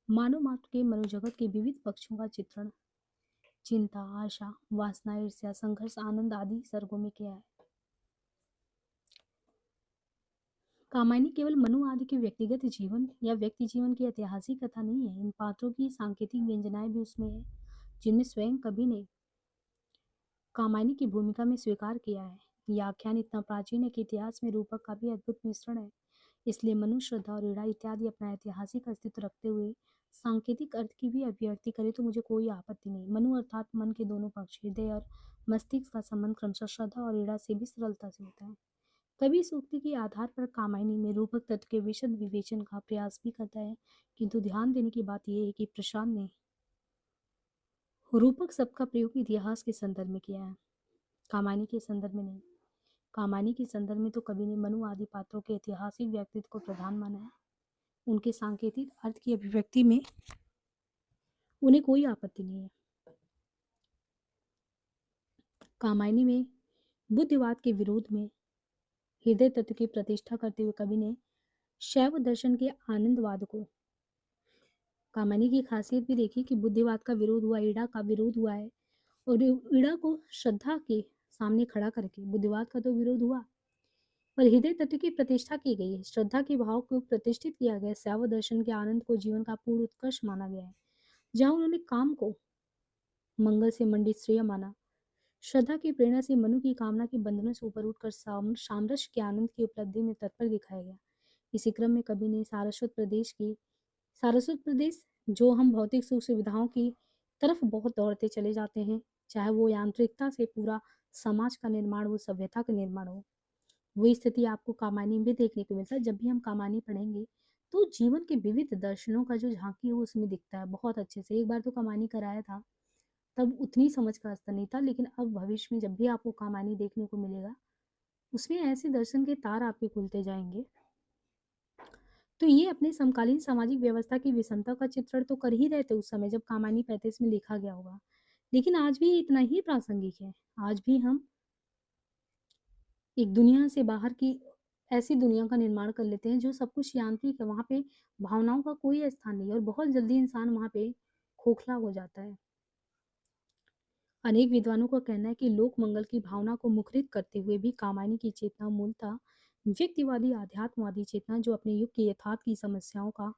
मानव मात्र के मनोजगत के विविध पक्षों का चित्रण चिंता, आशा, वासना, ईर्ष्या, संघर्ष, आनंद आदि सर्गों में किया है। कामायनी केवल मनु आदि के व्यक्तिगत जीवन या व्यक्ति जीवन की ऐतिहासिक कथा नहीं है, इन पात्रों की सांकेतिक व्यंजनाएं भी उसमें है, जिनमें स्वयं कवि ने कामायनी की भूमिका में स्वीकार किया है। यह आख्यान इतना प्राचीन है कि इतिहास में रूपक का भी अद्भुत मिश्रण है। इसलिए मनु, श्रद्धा और ईड़ा इत्यादि अपना ऐतिहासिक अस्तित्व रखते हुए सांकेतिक अर्थ की भी अभिव्यक्ति करे तो मुझे कोई आपत्ति नहीं। मनु अर्थात मन के दोनों पक्ष, हृदय और मस्तिष्क का संबंध क्रमशः श्रद्धा और ईड़ा से भी सरलता से होता है। तभी इस उक्ति के आधार पर कामायनी में रूपक तत्व के विशद विवेचन का प्रयास भी करता है। किंतु ध्यान देने की बात यह है कि प्रशांत ने रूपक शब्द का प्रयोग इतिहास के संदर्भ में किया है, कामायनी के संदर्भ में नहीं। कामायनी के संदर्भ में तो कवि ने मनु आदि पात्रों के ऐतिहासिक व्यक्तित्व को प्रधान माना है। उनके सांकेतिक अर्थ की अभिव्यक्ति में उन्हें कोई आपत्ति नहीं है। कामायनी में बुद्धिवाद के विरोध में हृदय तत्व की प्रतिष्ठा करते हुए कवि ने शैव दर्शन के आनंदवाद को, कामायनी की खासियत भी देखी कि बुद्धिवाद का विरोध हुआ, ईड़ा का विरोध हुआ है, और ईड़ा को श्रद्धा के सामने खड़ा करके बुद्धिवाद का तो विरोध हुआ, पर हृदय तत्व की प्रतिष्ठा की गई है, श्रद्धा के भाव को प्रतिष्ठित किया गया। शैव दर्शन के आनंद को जीवन का पूर्ण उत्कर्ष माना गया है, जहां उन्होंने काम को मंगल से मंडित श्रेय माना। श्रद्धा की प्रेरणा से मनु की कामना के बंधनों से ऊपर उठकर सामरस्य के आनंद की उपलब्धि में तत्पर दिखाया गया। इसी क्रम में कवि ने सारस्वत प्रदेश, जो हम भौतिक सुख सुविधाओं की तरफ बहुत दौड़ते चले जाते हैं, चाहे वो यांत्रिकता से पूरा समाज का निर्माण हो, सभ्यता का निर्माण हो, वही स्थिति आपको कामायनी में देखने को मिलता है। जब भी हम कामायनी पढ़ेंगे तो जीवन के विविध दर्शनों का जो झांकी है वो उसमें दिखता है बहुत अच्छे से। एक बार तो कामायनी कराया था, तब उतनी समझ का स्तर नहीं था, लेकिन अब भविष्य में जब भी आपको कामायनी देखने को मिलेगा, उसमें ऐसे दर्शन के तार आपके खुलते जाएंगे। तो ये अपने समकालीन सामाजिक व्यवस्था की विषमता का चित्रण तो कर ही रहे थे उस समय जब कामायनी 35 में लिखा गया होगा, लेकिन आज भी इतना ही प्रासंगिक है। आज भी हम एक दुनिया से बाहर की ऐसी दुनिया का निर्माण कर लेते हैं जो सब कुछ यांत्रिक है, वहाँ पे भावनाओं का कोई स्थान नहीं है, और बहुत जल्दी इंसान वहाँ पे खोखला हो जाता है। अनेक विद्वानों का कहना है कि लोक मंगल की भावना को मुखरित करते हुए भी कामायनी की चेतना मूलतः व्यक्तिवादी आध्यात्मवादी चेतना, जो अपने युग के यथार्थ की समस्याओं का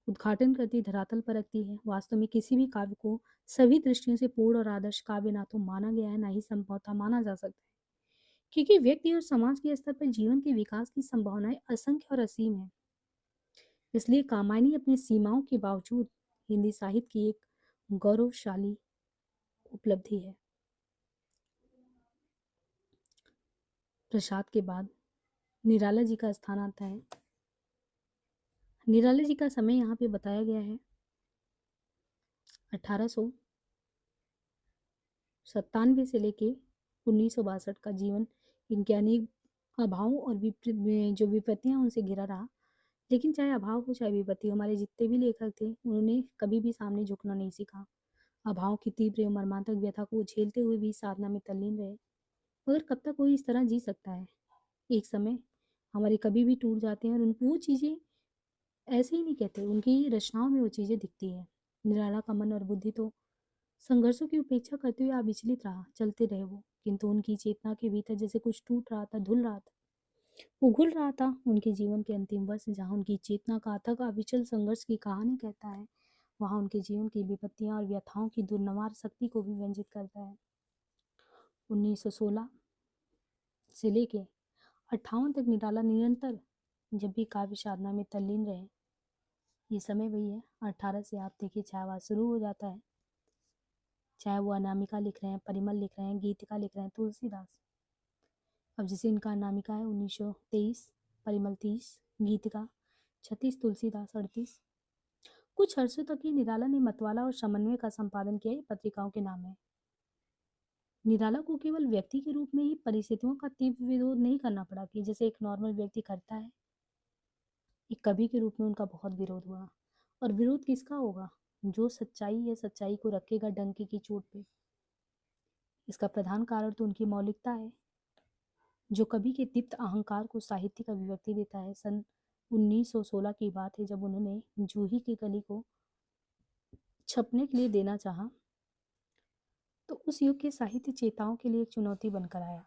उद्घाटन करती धरातल पर रखती है। वास्तव में किसी भी काव्य को सभी दृष्टियों से पूर्ण और आदर्श काव्य ना तो माना गया है, ना ही संभवतः माना जा सकता है, क्योंकि व्यक्ति और समाज के स्तर पर जीवन के विकास की संभावनाएं असंख्य और असीम है। इसलिए कामायनी अपनी सीमाओं के बावजूद हिंदी साहित्य की एक गौरवशाली उपलब्धि है। प्रसाद के बाद निराला जी का स्थान आता है। निराला जी का समय यहाँ पे बताया गया है 1897 से लेके 1962 का जीवन इनके अनेक अभावों और जो विपत्तियां उनसे घिरा रहा। लेकिन चाहे अभाव हो चाहे विपत्ति, हमारे जितने भी लेखक थे उन्होंने कभी भी सामने झुकना नहीं सीखा। अभाव की तीव्र और मर्मांतक व्यथा को झेलते हुए भी साधना में तल्लीन रहे। मगर कब तक कोई इस तरह जी सकता है? एक समय हमारे कभी भी टूट जाते हैं, और उनको वो चीज़ें ऐसे ही नहीं कहते, उनकी रचनाओं में वो चीज़ें दिखती हैं। निराला का मन और बुद्धि तो संघर्षों की उपेक्षा करते हुए अविचलित रहा, चलते रहे वो, किंतु उनकी चेतना के भीतर जैसे कुछ टूट रहा था, धुल रहा था, उघुल रहा था। उनके जीवन के अंतिम वर्ष जहाँ उनकी चेतना का अथक अविचल संघर्ष की कहानी कहता है, वहाँ उनके जीवन की विपत्तियां और व्यथाओं की दुर्नवार शक्ति को भी व्यंजित करता है। 1916 से लेके 58 तक निराला निरंतर जब भी काव्य साधना में तल्लीन रहे। ये समय वही है, 18 से आप देखिए छायावाद शुरू हो जाता है, चाहे वो अनामिका लिख रहे हैं, परिमल लिख रहे हैं, गीतिका लिख रहे हैं, तुलसीदास। अब जैसे इनका अनामिका है 1923, परिमल 30, गीतिका 36, तुलसीदास 38। कुछ अरसों तक ही निराला ने मतवाला और समन्वय का संपादन किया, ये पत्रिकाओं के नाम है। निराला को केवल व्यक्ति के रूप में ही परिस्थितियों का तीव्र विरोध नहीं करना पड़ा कि जैसे एक नॉर्मल व्यक्ति करता है, एक कवि के रूप में उनका बहुत विरोध हुआ। और विरोध किसका होगा? जो सच्चाई है, सच्चाई को रखेगा डंके की चोट पे। इसका प्रधान कारण तो उनकी मौलिकता है, जो कवि के दीप्त अहंकार को साहित्यिक अभिव्यक्ति देता है। सन 1916 की बात है जब उन्होंने जूही की कली को छपने के लिए देना चाहा, तो उस युग के साहित्य चेताओं के लिए एक चुनौती बनकर आया,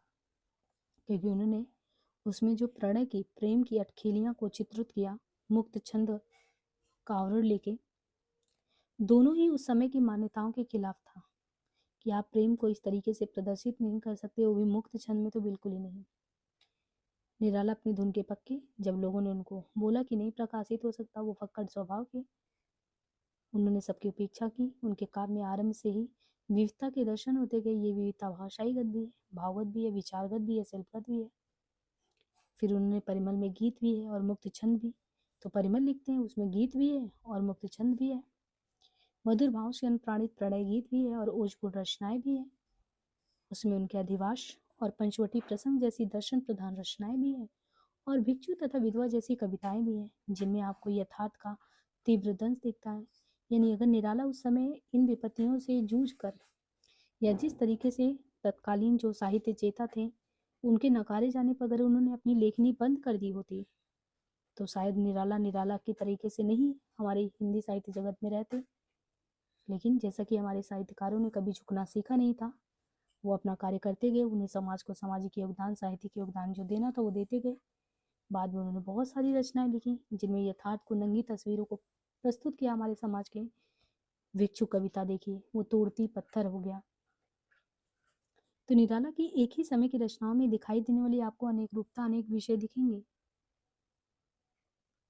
क्योंकि उन्होंने उसमें जो प्रणय की, प्रेम की अटखेलियां को चित्रित किया, मुक्त छंद का आवरण लेके, दोनों ही उस समय की मान्यताओं के खिलाफ था कि आप प्रेम को इस तरीके से प्रदर्शित नहीं कर सकते, वो भी मुक्त छंद में तो बिल्कुल ही नहीं। निराला अपनी धुन के पक्के, जब लोगों ने उनको बोला कि नहीं प्रकाशित हो सकता, वो फक्कड़ स्वभाव के, उन्होंने सबकी उपेक्षा की। उनके काव्य में आरंभ से ही विविधता के दर्शन होते गए। ये विविधता भाषाईगत भी है, भावगत भी है, विचारगत भी है, शिल्पगत भी है। फिर उन्होंने परिमल में गीत भी है और मुक्त छंद भी। तो परिमल लिखते हैं, उसमें गीत भी है और मुक्त छंद भी है। मधुर भाव से अनुप्राणित प्रणय गीत भी है और ओजपूर्ण रचनाएं भी है। उसमें उनके अधिवास और पंचवटी प्रसंग जैसी दर्शन प्रधान रचनाएं भी हैं और भिक्षु तथा विधवा जैसी कविताएं भी हैं, जिनमें आपको यथार्थ का तीव्र दंश दिखता है। यानी अगर निराला उस समय इन विपत्तियों से जूझ कर या जिस तरीके से तत्कालीन जो साहित्य चेता थे उनके नकारे जाने पर अगर उन्होंने अपनी लेखनी बंद कर दी होती तो शायद निराला निराला के तरीके से नहीं हमारे हिंदी साहित्य जगत में रहते। लेकिन जैसा कि हमारे साहित्यकारों ने कभी झुकना सीखा नहीं था, वो अपना कार्य करते गए, उन्हें समाज को सामाजिक योगदान, साहित्यिक योगदान जो देना था वो देते गए। बाद में उन्होंने बहुत सारी रचनाएं लिखी जिनमें यथार्थ को, नंगी तस्वीरों को प्रस्तुत किया हमारे समाज के। भिक्षु कविता देखिए, वो तोड़ती पत्थर हो गया। तो निराला की एक ही समय की रचनाओं में दिखाई देने वाली आपको अनेक रूपता, अनेक विषय दिखेंगे।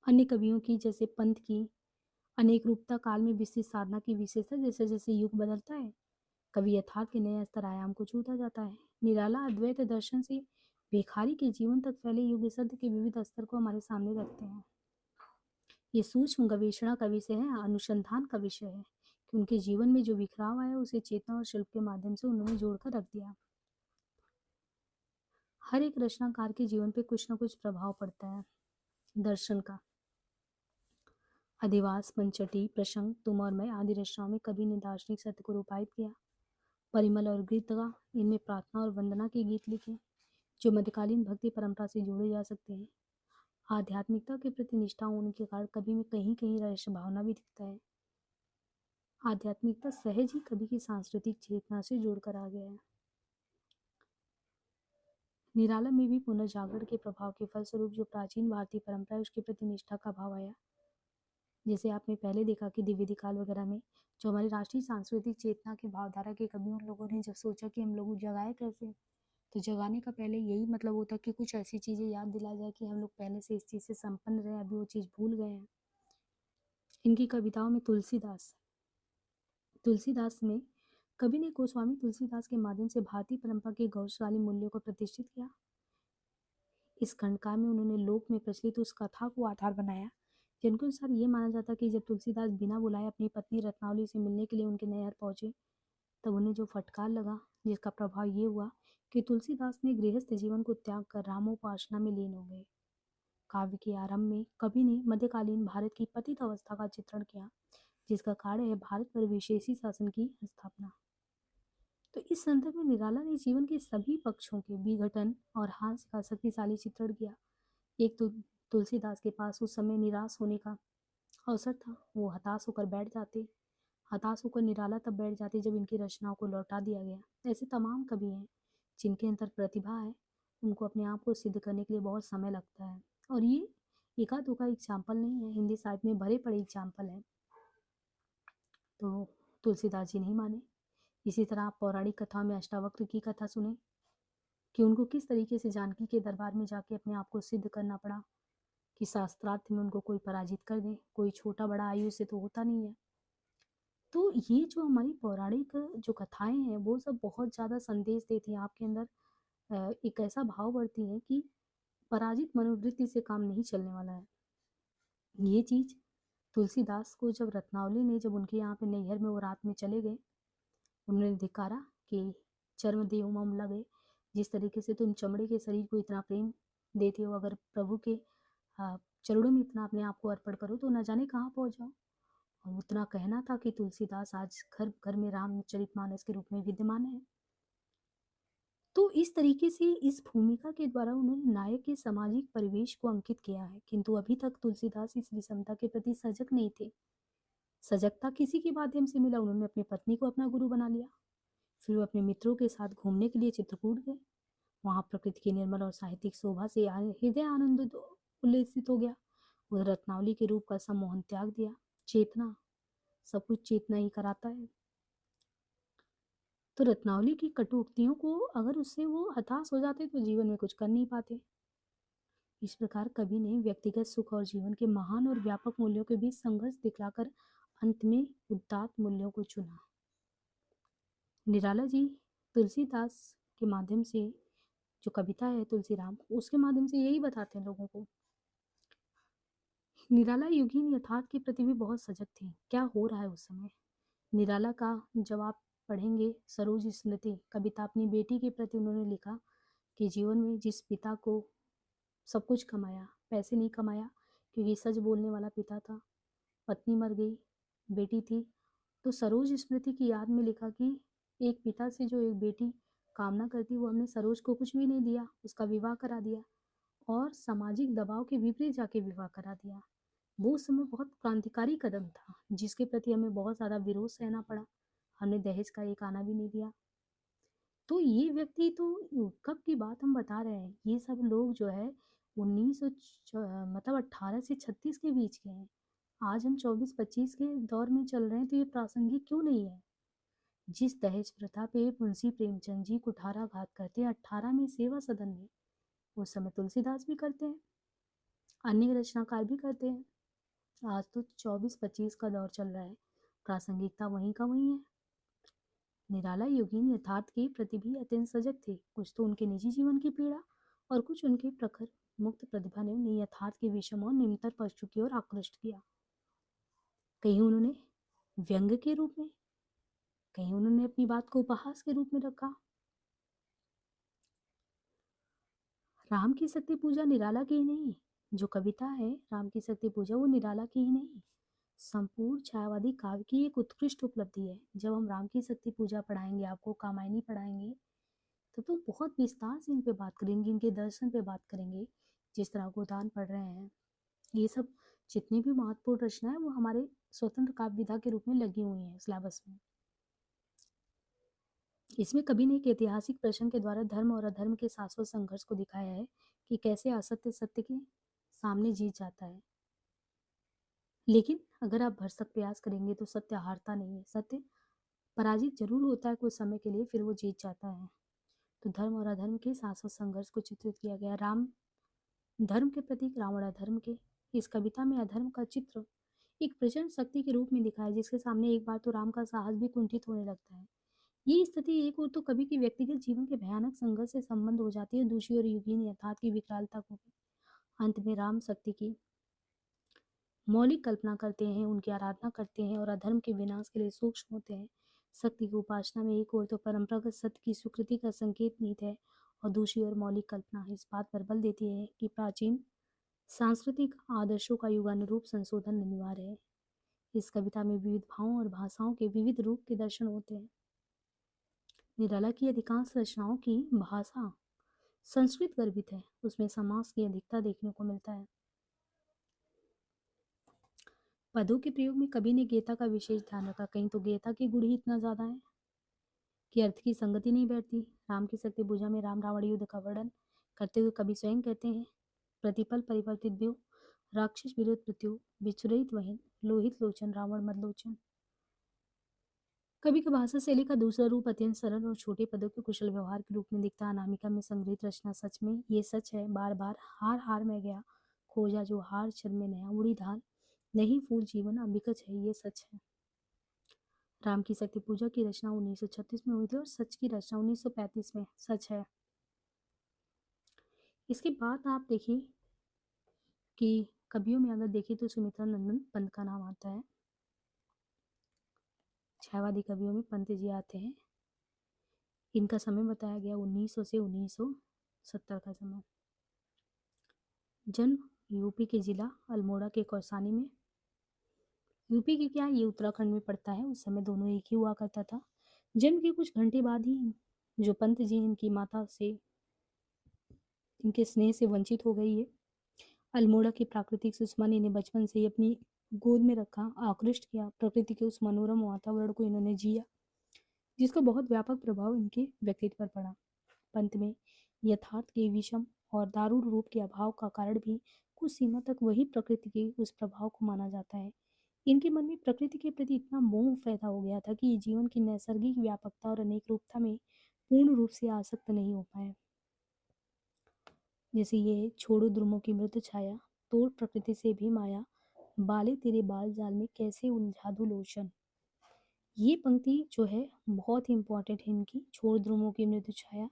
अन्य कवियों की जैसे पंत की अनेक रूपता काल में विस्तृत साधना की विशेषता, जैसे जैसे युग बदलता है कवि यथार्थ के नए स्तर आयाम को छूता जाता है। निराला अद्वैत दर्शन से भिखारी के जीवन तक फैले युग सत्य के विविध स्तर को हमारे सामने रखते हैं। ये सूक्ष्म गवेषणा का विषय है, अनुसंधान का विषय है कि उनके जीवन में जो बिखराव आया उसे चेतना और शिल्प के माध्यम से उन्होंने जोड़कर रख दिया। हर एक रचनाकार के जीवन पे कुछ ना कुछ प्रभाव पड़ता है दर्शन का। अधिवास, पंचवटी, प्रसंग, तुम और मैं आदि रचनाओं में कवि ने दार्शनिक सत्य को रूपायित किया। परिमल और गीतगा, इनमें प्रार्थना और वंदना के गीत लिखे जो मध्यकालीन भक्ति परंपरा से जोड़े जा सकते हैं। आध्यात्मिकता के प्रति निष्ठा होने के कारण कवि में कहीं कहीं रस भावना भी दिखता है। आध्यात्मिकता सहज ही कवि की सांस्कृतिक चेतना से जुड़कर आ गया है। निराला में भी पुनर्जागरण के प्रभाव के फलस्वरूप जो प्राचीन भारतीय परंपरा है उसके प्रति निष्ठा का भाव आया। जैसे आपने पहले देखा कि द्विवेदी काल वगैरह में जो हमारी राष्ट्रीय सांस्कृतिक चेतना की भावधारा के कवि, उन लोगों ने जब सोचा कि हम लोग जगाए कैसे, तो जगाने का पहले यही मतलब होता कि कुछ ऐसी चीज़ें याद दिला जाए कि हम लोग पहले से इस चीज़ से संपन्न रहे, अभी वो चीज़ भूल गए हैं। इनकी कविताओं में तुलसीदास में कवि ने गोस्वामी तुलसीदास के माध्यम से भारतीय परंपरा के गौरवशाली मूल्यों को प्रतिष्ठित किया। इस खंडकाव्य में उन्होंने लोक में प्रचलित उस कथा को आधार बनाया जिनके अनुसार ये माना जाता कि जब तुलसीदास बिना बुलाए अपनी पत्नी रत्नावली से मिलने के लिए उनके नैहर पहुंचे तब उन्हें जो फटकार लगा, जिसका प्रभाव ये हुआ कि तुलसीदास ने गृहस्थ जीवन को त्याग कर रामोपासना में लीन हो गए। काव्य के आरंभ में कवि ने मध्यकालीन भारत की पतित अवस्था का चित्रण किया, जिसका कार्य है भारत पर विशेषी शासन की स्थापना। तो इस संदर्भ में निराला ने जीवन के सभी पक्षों के विघटन और हास्य का शक्तिशाली चित्रण किया। एक तो तुलसीदास के पास उस समय निराश होने का अवसर था, वो हताश होकर बैठ जाते। हताश होकर निराला तब बैठ जाते जब इनकी रचनाओं को लौटा दिया गया। ऐसे तमाम कवि हैं जिनके अंदर प्रतिभा है, उनको अपने आप को सिद्ध करने के लिए बहुत समय लगता है। और ये एका दुका एग्जाम्पल नहीं है, हिंदी साहित्य में भरे पड़े एग्जाम्पल है। तो तुलसीदास जी नहीं माने। इसी तरह आप पौराणिक कथा में अष्टावक्र की कथा सुने कि उनको किस तरीके से जानकी के दरबार में जाके अपने आप को सिद्ध करना पड़ा कि शास्त्रार्थ में उनको कोई पराजित कर दे। कोई छोटा बड़ा आयु से तो होता नहीं है। तो ये जो हमारी पौराणिक जो कथाएं हैं वो सब बहुत ज़्यादा संदेश देती हैं आपके अंदर। एक ऐसा भाव बढ़ती है कि पराजित मनोवृत्ति से काम नहीं चलने वाला है। ये चीज़ तुलसीदास को जब रत्नावली ने, जब उनके यहाँ पे नैहर में वो रात में चले गए, उन्होंने धिकारा कि चर्म देव मम लगे, जिस तरीके से तुम चमड़े के शरीर को इतना प्रेम देते हो, अगर प्रभु के चरणों में इतना अपने आप को अर्पण करो तो न जाने कहाँ पहुँच जाओ। और उतना कहना था कि तुलसीदास आज घर घर में रामचरितमानस के रूप में विद्यमान है। तो इस तरीके से इस भूमिका के द्वारा उन्होंने नायक के सामाजिक परिवेश को अंकित किया है, किंतु अभी तक तुलसीदास इस विषमता के प्रति सजग नहीं थे। सजगता किसी के माध्यम से मिला, उन्होंने अपनी पत्नी को अपना गुरु बना लिया। फिर वो अपने मित्रों के साथ घूमने के लिए चित्रकूट गए। वहाँ प्रकृति की निर्मल और साहित्यिक शोभा से हृदय आनंद उल्लसित हो गया। उधर रत्नावली के रूप का सम्मोहन त्याग दिया। चेतना, सब कुछ चेतना ही कराता है। तो रत्नावली की कटुक्तियों को अगर उससे वो हताश हो जाते तो जीवन में कुछ कर नहीं पाते। इस प्रकार कवि ने व्यक्तिगत सुख और जीवन के महान और व्यापक मूल्यों के बीच संघर्ष दिखलाकर अंत में उदात्त मूल्यों को चुना। निराला जी तुलसीदास के माध्यम से जो कविता है तुलसीराम, उसके माध्यम से यही बताते हैं लोगों को। निराला युगीन यथार्थ के प्रति भी बहुत सजग थी। क्या हो रहा है उस समय? निराला का जब आप पढ़ेंगे सरोज स्मृति कविता, अपनी बेटी के प्रति उन्होंने लिखा कि जीवन में जिस पिता को सब कुछ कमाया, पैसे नहीं कमाया क्योंकि सच बोलने वाला पिता था, पत्नी मर गई, बेटी थी, तो सरोज स्मृति की याद में लिखा कि एक पिता से जो एक बेटी कामना करती, वो हमने सरोज को कुछ भी नहीं दिया, उसका विवाह करा दिया और सामाजिक दबाव के विपरीत जाके विवाह करा दिया। वो उस समय बहुत क्रांतिकारी कदम था, जिसके प्रति हमें बहुत ज़्यादा विरोध सहना पड़ा। हमने दहेज का एक आना भी नहीं दिया। तो ये व्यक्ति तो कब की बात हम बता रहे हैं, ये सब लोग जो है 1900 मतलब 18 से 36 के बीच के हैं। आज हम 24-25 के दौर में चल रहे हैं, तो ये प्रासंगिक क्यों नहीं है? जिस दहेज प्रथा पे मुंशी प्रेमचंद जी कुठाराघात करते हैं 18 में सेवा सदन में, उस समय तुलसीदास भी करते हैं, अन्य रचनाकार भी करते हैं। आज तो 24-25 का दौर चल रहा है, प्रासंगिकता वहीं का वहीं है। निराला योगीन यथार्थ के प्रति भी अत्यंत सजग थे। कुछ तो उनके निजी जीवन की पीड़ा और कुछ उनके प्रखर मुक्त प्रतिभा ने उन्हें यथार्थ के विषम और निम्नतर पशु की ओर आकृष्ट किया। कहीं उन्होंने व्यंग के रूप में, कहीं उन्होंने अपनी बात को उपहास के रूप में रखा। राम की शक्ति पूजा निराला की ही नहीं, जो कविता है राम की शक्ति पूजा, वो निराला की ही नहीं, संपूर्ण छायावादी काव्य की एक उत्कृष्ट उपलब्धि है। जब हम राम की शक्ति पूजा पढ़ाएंगे, आपको कामायनी पढ़ाएंगे, तो बहुत विस्तार से इन पे बात करेंगे, इनके दर्शन पे बात करेंगे। जिस तरह गोदान पढ़ रहे हैं, ये सब जितनी भी महत्वपूर्ण रचना है वो हमारे स्वतंत्र काव्य विधा के रूप में लगी हुई हैं सिलेबस में। इसमें कवि ने एक ऐतिहासिक प्रश्न के द्वारा धर्म और अधर्म के शाश्वत संघर्ष को दिखाया है कि कैसे असत्य सत्य के सामने जीत जाता है। लेकिन अगर आप भरसक प्रयास करेंगे तो सत्य हारता नहीं है, सत्य पराजित जरूर होता है कुछ समय के लिए, फिर वो जीत जाता है। तो धर्म और अधर्म के शाश्वत संघर्ष को चित्रित किया गया। राम धर्म के प्रतीक, रावण अधर्म के। इस कविता में अधर्म का चित्र एक प्रचंड शक्ति के रूप में दिखाया, जिसके सामने एक बार तो राम का साहस भी कुंठित होने लगता है। ये स्थिति एक ओर तो कवि के व्यक्तिगत जीवन के भयानक संघर्ष से संबंध हो जाती है, दूसरी ओर युगीन यथार्थ की विकरालता को भी। अंत में राम शक्ति की मौलिक कल्पना करते हैं, उनकी आराधना करते हैं और अधर्म के विनाश के लिए सूक्ष्म होते हैं। शक्ति की उपासना में एक ओर तो परंपरागत सत्य की स्वीकृति का संकेत निहित है और दूसरी ओर मौलिक कल्पना इस बात पर बल देती है कि प्राचीन सांस्कृतिक आदर्शों का युगानुरूप संशोधन अनिवार्य है। इस कविता में विविध भावों और भाषाओं के विविध रूप के दर्शन होते हैं। निराला की अधिकांश रचनाओं की भाषा संस्कृत गर्भित है, उसमें समास की अधिकता देखने को मिलता है। पदों के प्रयोग में कवि ने गीता का विशेष ध्यान रखा। कहीं तो गीता के गुण ही इतना ज्यादा है कि अर्थ की संगति नहीं बैठती। राम की शक्ति पूजा में राम रावण युद्ध का वर्णन करते हुए कवि स्वयं कहते हैं, प्रतिपल परिवर्तित व्यू, राक्षस विरोध प्रत्यु, विचुरित वहिन, लोहित लोचन, रावण मदलोचन। कवि की भाषा शैली का दूसरा रूप अत्यंत सरल और छोटे पदों के कुशल व्यवहार के रूप में दिखता है। अनामिका में संग्रहित रचना सच में ये सच है, बार बार हार हार में गया, खोजा जो हार छल में नया, उड़ी ढाल नहीं फूल जीवन अम्बिकच है, ये सच है। राम की शक्ति पूजा की रचना 1936 में हुई थी और सच की रचना 1935 में, सच है। इसके बाद आप देखिए कि कवियों में अगर देखें तो सुमित्रा नंदन पंत का नाम आता है। छायावादी कवियों में पंत जी आते हैं। इनका समय बताया गया 1900 से 1970 का समय। जन्म यूपी के जिला अल्मोड़ा के कौसानी में। यूपी के क्या, ये उत्तराखंड में पड़ता है, उस समय दोनों एक ही हुआ करता था। जन्म के कुछ घंटे बाद ही जो पंत जी इनकी माता से, इनके स्नेह से वंचित हो गई है। अल्मोड़ा की प्राकृतिक सुषमा ने इन्हें बचपन से ही अपनी गोद में रखा, आकृष्ट किया। प्रकृति के उस मनोरम वातावरण को इन्होंने जिया, जिसका बहुत व्यापक प्रभाव इनके व्यक्तित्व पर पड़ा। पंत में यथार्थ के विषम और दारूण रूप के अभाव का कारण भी कुछ सीमा तक वही प्रकृति के उस प्रभाव को माना जाता है। इनके मन में प्रकृति के प्रति इतना मोह पैदा हो गया था कि ये जीवन की नैसर्गिक व्यापकता और अनेक रूपता में पूर्ण रूप से आसक्त नहीं हो पाए। जैसे ये छोड़ो द्रुमों की मृत छाया, तोड़ प्रकृति से भी माया, बाले तेरे बाल जाल में कैसे उलझा दूं लोचन। ये पंक्ति जो है बहुत ही इंपॉर्टेंट है इनकी, छोड़ द्रुमों की मृत छाया,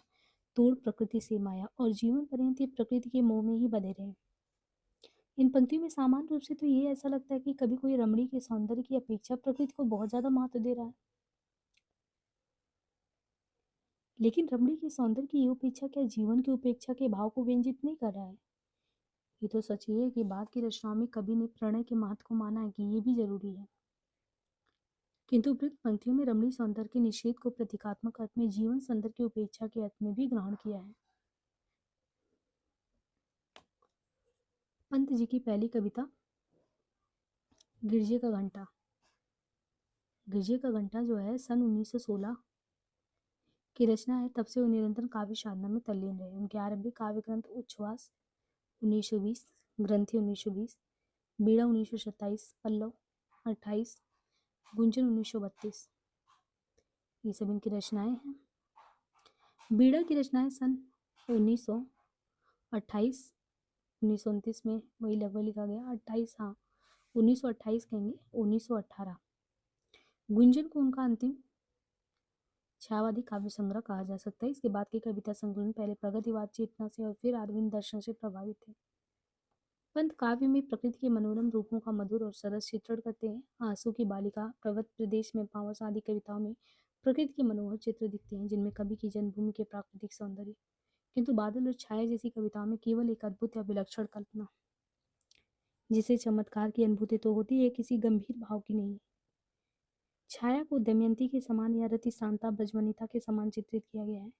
तोड़ प्रकृति से माया और जीवन पर्यंत ये प्रकृति के मोह में ही बंधे रहे। इन पंक्तियों में सामान्य रूप से तो ये ऐसा लगता है कि कभी कोई रमणी के सौंदर्य की अपेक्षा प्रकृति को बहुत ज्यादा महत्व दे रहा है। लेकिन रमणी के सौंदर्य की ये उपेक्षा क्या जीवन की उपेक्षा के भाव को व्यंजित नहीं कर रहा है? ये तो सच ही है कि बाद की रचनाओं में कवि ने प्रणय के महत्व को माना है कि ये भी जरूरी है, किंतु उपयुक्त पंक्तियों में रमणीय सौंदर्य के निषेध को प्रतीकात्मक अर्थ में, जीवन सौंदर्य की उपेक्षा के अर्थ में भी ग्रहण किया है। पंत जी की पहली कविता गिरजे का घंटा। गिरजे का घंटा जो है सन 1916 की रचना है। तब से वो निरंतर काव्य साधना में तल्लीन रहे। उनके आरंभिक काव्य ग्रंथ उच्छ्वास 1920, ग्रंथि 1920, बीड़ा 1927, पल्लव 28, गुंजन 1932, ये सब इनकी रचनाएं हैं। बीड़ा की रचनाएं सन 1928, 1929 में वही लगभग लिखा गया, 28, हाँ 1928 कहेंगे, 1918। गुंजन को उनका अंतिम छायावादी काव्य संग्रह कहा जा सकता है। इसके बाद के कविता संकलन पहले प्रगतिवाद चेतना से और फिर अरविंद दर्शन से प्रभावित थे। पंत काव्य में प्रकृति के मनोरम रूपों का मधुर और सरस चित्रण करते हैं। आंसू की बालिका, पर्वत प्रदेश में पावस आदि कविताओं में प्रकृति के मनोहर चित्र दिखते हैं, जिनमें कवि की जन्मभूमि के प्राकृतिक सौंदर्य, किंतु बादल और छाया जैसी कविताओं में केवल एक अद्भुत या विलक्षण कल्पना, जिसे चमत्कार की अनुभूति तो होती है, किसी गंभीर भाव की नहीं। छाया को दमयंती के समान या रति शांता ब्रजवनिता के समान चित्रित किया गया है।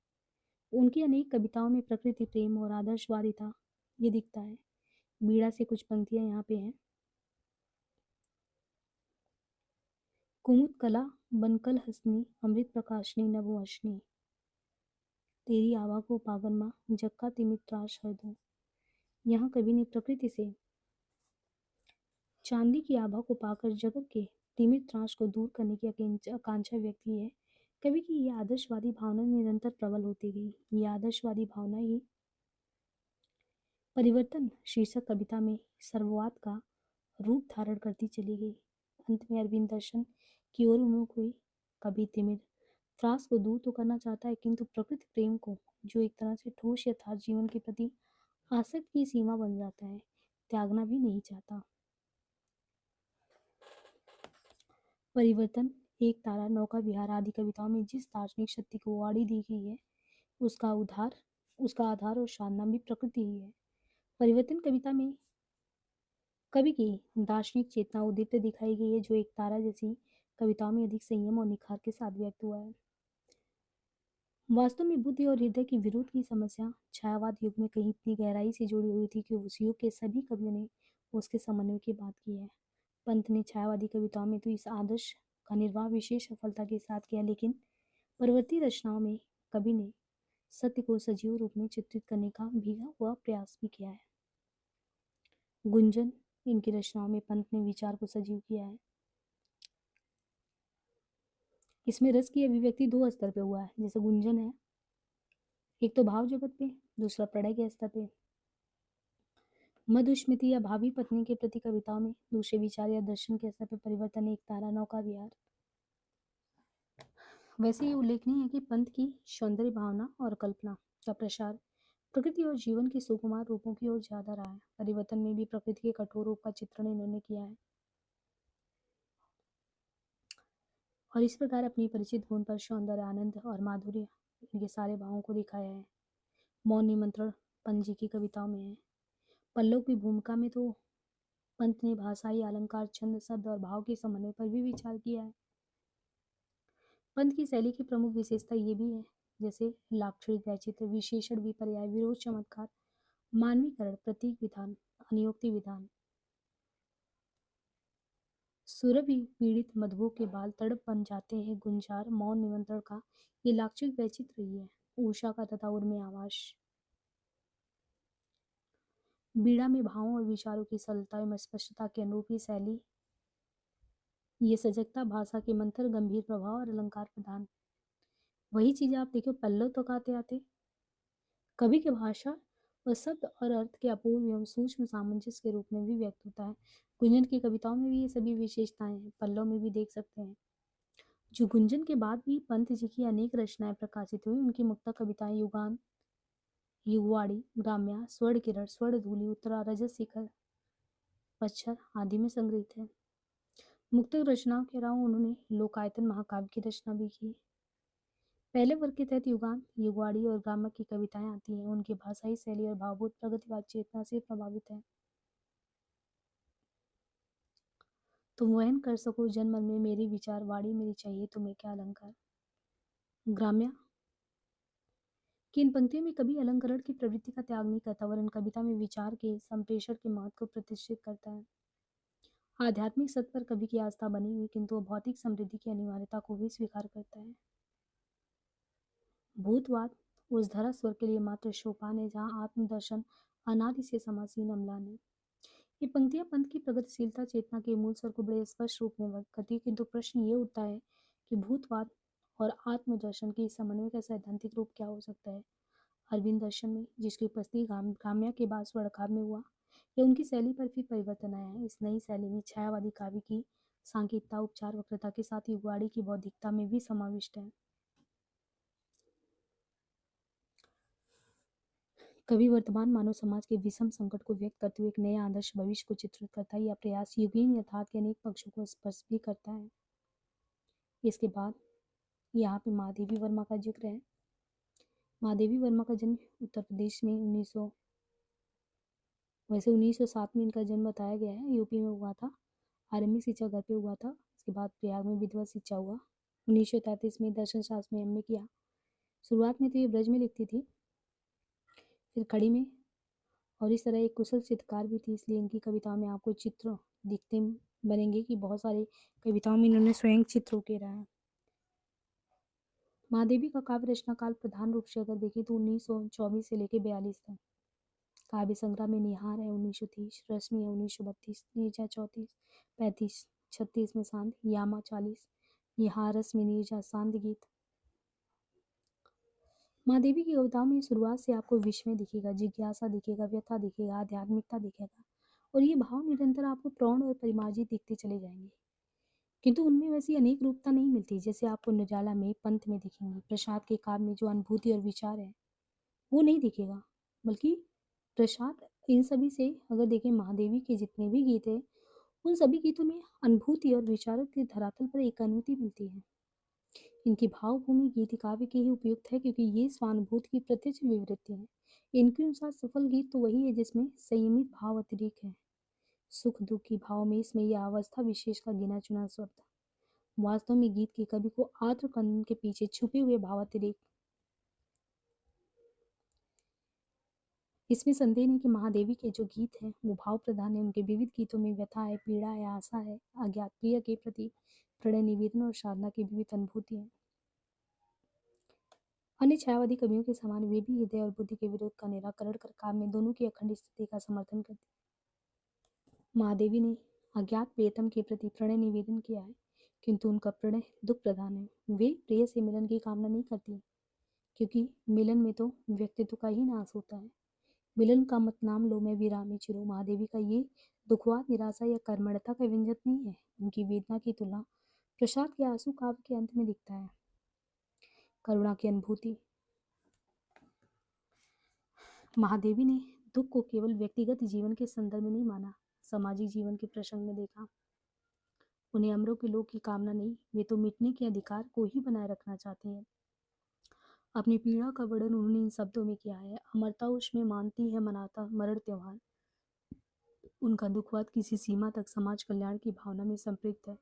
उनकी अनेक कविताओं में प्रकृति प्रेम और आदर्शवादिता ये दिखता है। बीड़ा से कुछ पंक्तियां यहाँ पे हैं। कुमुद कला बनकल हसनी, अमृत प्रकाशनी नभोअश्नी, तेरी आभा को पागल माँ, जक्का तिमिर त्रास हर दो। यहाँ कवि ने प्रकृति से चांदी की आभा को पाकर जगत के तिमिर त्रास को दूर करने की आकांक्षा व्यक्त की है। कवि की यह आदर्शवादी भावना निरंतर प्रबल होती गई। यह आदर्शवादी भावना ही परिवर्तन शीर्षक कविता में सर्ववाद का रूप धारण करती चली गई। अंत में अरविंद दर्शन की ओर उन्मुख हुई। कवि तिमिर त्रास को दूर तो करना चाहता है, किंतु प्रकृति प्रेम को, जो एक तरह से ठोस यथार्थ जीवन के प्रति आसक्ति की सीमा बन जाता है, त्यागना भी नहीं चाहता। परिवर्तन, एक तारा, नौका विहार आदि कविताओं में जिस दार्शनिक शक्ति को वाड़ी दी गई है, उसका आधार और साधना भी प्रकृति ही है। परिवर्तन कविता में कवि की दार्शनिक चेतना उदित दिखाई गई है, जो एक तारा जैसी कविताओं में अधिक संयम और निखार के साथ व्यक्त हुआ है। वास्तव में बुद्धि और हृदय की विरोध की समस्या छायावाद युग में कहीं इतनी गहराई से जुड़ी हुई थी कि उस युग के सभी कवियों ने उसके समन्वय की बात की है। पंत ने छायावादी कविताओं में तो इस आदर्श का निर्वाह विशेष सफलता के साथ किया, लेकिन परवर्ती रचनाओं में कवि ने सत्य को सजीव रूप में चित्रित करने का भीगा हुआ प्रयास भी किया है। गुंजन, इनकी रचनाओं में पंत ने विचार को सजीव किया है। इसमें रस की अभिव्यक्ति दो स्तर पे हुआ है। जैसे गुंजन है, एक तो भाव जगत पे, दूसरा प्रणय के स्तर पे। मधुस्मृति या भावी पत्नी के प्रति कविताओं में दूसरे विचार या दर्शन के स्तर पर परिवर्तन, एक तारा, नौका विहार। वैसे ये उल्लेखनीय है कि पंत की सौंदर्य भावना और कल्पना का प्रसार प्रकृति और जीवन के सुकुमार रूपों की ओर ज्यादा रहा है। परिवर्तन में भी प्रकृति के कठोर रूप का चित्रण इन्होंने किया है और इस प्रकार अपनी परिचित गुण पर सौंदर्य, आनंद और माधुर्य, इनके सारे भावों को दिखाया है। मौन निमंत्रण पंत जी की कविताओं में है। पल्लव की भूमिका में तो पंत ने भाषाई, अलंकार, छंद, शब्द और भाव के समन्वय पर भी विचार किया है। पंत की शैली की प्रमुख विशेषता ये भी है, जैसे लाक्षणिक वैचित्र, विशेषण, विपर्याय, विरोध, चमत्कार, मानवीकरण, प्रतीक विधान, अनियोक्ति विधान। सुरभि पीड़ित मधुओं के बाल तड़प बन जाते हैं गुंजार, मौन निमंत्रण का ये लाक्षणिक वैचित्र ही है। उषा का तथा उर्मे आवास। बीड़ा में भावों और विचारों की सरलता एवं स्पष्टता के अनुरूप ही शैली, ये सजगता, भाषा के मंथर, गंभीर प्रभाव और अलंकार प्रदान। वही चीज आप देखो पल्लव तक आते आते कवि की भाषा और शब्द और अर्थ के अपूर्व एवं सूक्ष्म सामंजस्य के रूप में भी व्यक्त होता है। गुंजन की कविताओं में भी ये सभी विशेषताएं हैं, पल्लव में भी देख सकते हैं। जो गुंजन के बाद भी पंत जी की अनेक रचनाएं प्रकाशित हुई, उनकी मुक्तक कविताएं युगांत युगवाड़ी, ग्राम्या, स्वर्ण किरण, स्वर्ण धूलि, उत्तरा, रजत शिखर, पच्छर आदि में संग्रहित है। मुक्तक रचनाओं के अलावा उन्होंने लोकायतन महाकाव्य की रचना भी की। पहले वर्ग के तहत युगांत, युगवाड़ी और ग्राम्य की कविताएं आती हैं। उनकी भाषाई शैली और भावभूत प्रगतिवाद चेतना से प्रभावित है। तुम वहन कर सको जनमन में मेरे विचार, वाणी मेरी चाहिए तुम्हें क्या अलंकार। ग्राम्या कि इन पंक्तियों में कवि अलंकरण की प्रवृत्ति का त्याग नहीं करता, वरन कविता में विचार के संप्रेषण के महत्व को प्रतिष्ठित करता है। आध्यात्मिक सत्य पर कवि की आस्था बनी हुई, किंतु वह भौतिक समृद्धि की अनिवार्यता को भी स्वीकार करता है। भूतवाद उस धरा स्वर के लिए मात्र सोपान है जहाँ आत्मदर्शन अनादि से समासीन अम्लान है। ये पंक्तियां पंथ की प्रगतिशीलता चेतना के मूल स्वर को बड़े स्पष्ट रूप में व्यक्त करती है, किंतु प्रश्न ये उठता है कि भूतवाद और आत्मदर्शन के इस समन्वय का सैद्धांतिक रूप क्या हो सकता है। अरविंद दर्शन में जिसकी उपस्थिति ग्राम्या के बाद स्वर्णकाव्य में हुआ, या उनकी शैली पर भी परिवर्तन आया है। इस नई शैली में छायावादी काव्य की सांकेतिकता उपचार वक्रता के साथ युगवाड़ी की बौद्धिकता में भी समाविष्ट है। कवि वर्तमान मानव समाज के विषम संकट को व्यक्त करते हुए एक नया आदर्श भविष्य को चित्रित करता है। यह प्रयास युगीन यथार्थ के अनेक पक्षों को स्पर्श भी करता है। इसके बाद यहाँ पे महादेवी वर्मा का जिक्र है। महादेवी वर्मा का जन्म उत्तर प्रदेश में 1907 में इनका जन्म बताया गया है। यूपी में हुआ था। आरंभिक शिक्षा घर पे हुआ था। इसके बाद प्रयाग में विधिवत शिक्षा हुआ। 1933 में दर्शन शास्त्र में एमए किया। शुरुआत में तो ये ब्रज में लिखती थी, फिर खड़ी में, और इस तरह एक कुशल चित्रकार भी थी, इसलिए इनकी कविताओं में आपको चित्र दिखते बनेंगे कि बहुत सारे कविताओं में इन्होंने स्वयं चित्र उकेरा है। महादेवी का काव्य रचना काल प्रधान रूप से अगर देखें तो 1924 से लेकर 42 तक। काव्य संग्रह में निहार है 1930, रश्मि है 1932, नीरजा 34, 35, 36 में सांद, यामा 40, निहार, रश्मि, नीरजा, सांद गीत। महादेवी की कविताओं में शुरुआत से आपको विस्मय दिखेगा, जिज्ञासा दिखेगा, व्यथा दिखेगा, आध्यात्मिकता दिखेगा, और ये भाव निरंतर आपको प्रौढ़ और परिमार्जित दिखते चले जाएंगे। किंतु उनमें वैसी अनेक रूपता नहीं मिलती जैसे आपको निर्जाला में, पंत में दिखेंगी। प्रसाद के काव्य में जो अनुभूति और विचार है वो नहीं दिखेगा, बल्कि प्रसाद इन सभी से अगर देखें, महादेवी के जितने भी गीत हैं उन सभी गीतों में अनुभूति और विचारों के धरातल पर एक अनुभूति मिलती है। इनकी भावभूमि गीत काव्य के ही उपयुक्त है, क्योंकि ये स्वानुभूति की प्रत्यक्ष विवृत्ति है। इनके अनुसार सफल गीत तो वही है जिसमें संयमित भाव अतिरिक्त है। सुख दुख की भाव में इसमें यह अवस्था विशेष का गिना चुना शब्द। वास्तव में गीत के कवि को आर्द्र कंदन के पीछे छुपे हुए भाव अतिरिक्त। इसमें संदेह नहीं कि महादेवी के जो गीत हैं वो भाव प्रधान है। उनके विविध गीतों में व्यथा है, पीड़ा है, आशा है, अज्ञात प्रिय के प्रति प्रणय निवेदन और साधना की विविध अनुभूति है। अन्य छायावादी कवियों के समान वे भी हृदय और बुद्धि के विरोध का निराकरण कर काव्य में दोनों की अखंड स्थिति का समर्थन करती। महादेवी ने अज्ञात प्रियतम के प्रति प्रणय निवेदन किया है, किंतु उनका प्रणय दुख प्रधान है। वे प्रिय से मिलन की कामना नहीं करती, क्योंकि मिलन में तो व्यक्तित्व का ही नाश होता है। मिलन का मत नाम लो मैं विरामी चिरो। महादेवी का ये दुखवाद निराशा या कर्मणता का व्यंजक नहीं है। उनकी वेदना की तुलना प्रसाद के आंसू काव्य के अंत में दिखता है। करुणा की अनुभूति। महादेवी ने दुख को केवल व्यक्तिगत जीवन के संदर्भ में नहीं माना, सामाजिक जीवन के प्रसंग में देखा। उन्हें अमरों के लोक की कामना नहीं, वे तो मिटने के अधिकार को ही बनाए रखना चाहते हैं। अपनी पीड़ा का वर्णन उन्होंने इन शब्दों में किया है। अमरता उसमें मानती है मनाता मरण त्योहार। उनका दुखवाद किसी सीमा तक समाज कल्याण की भावना में संपृक्त है।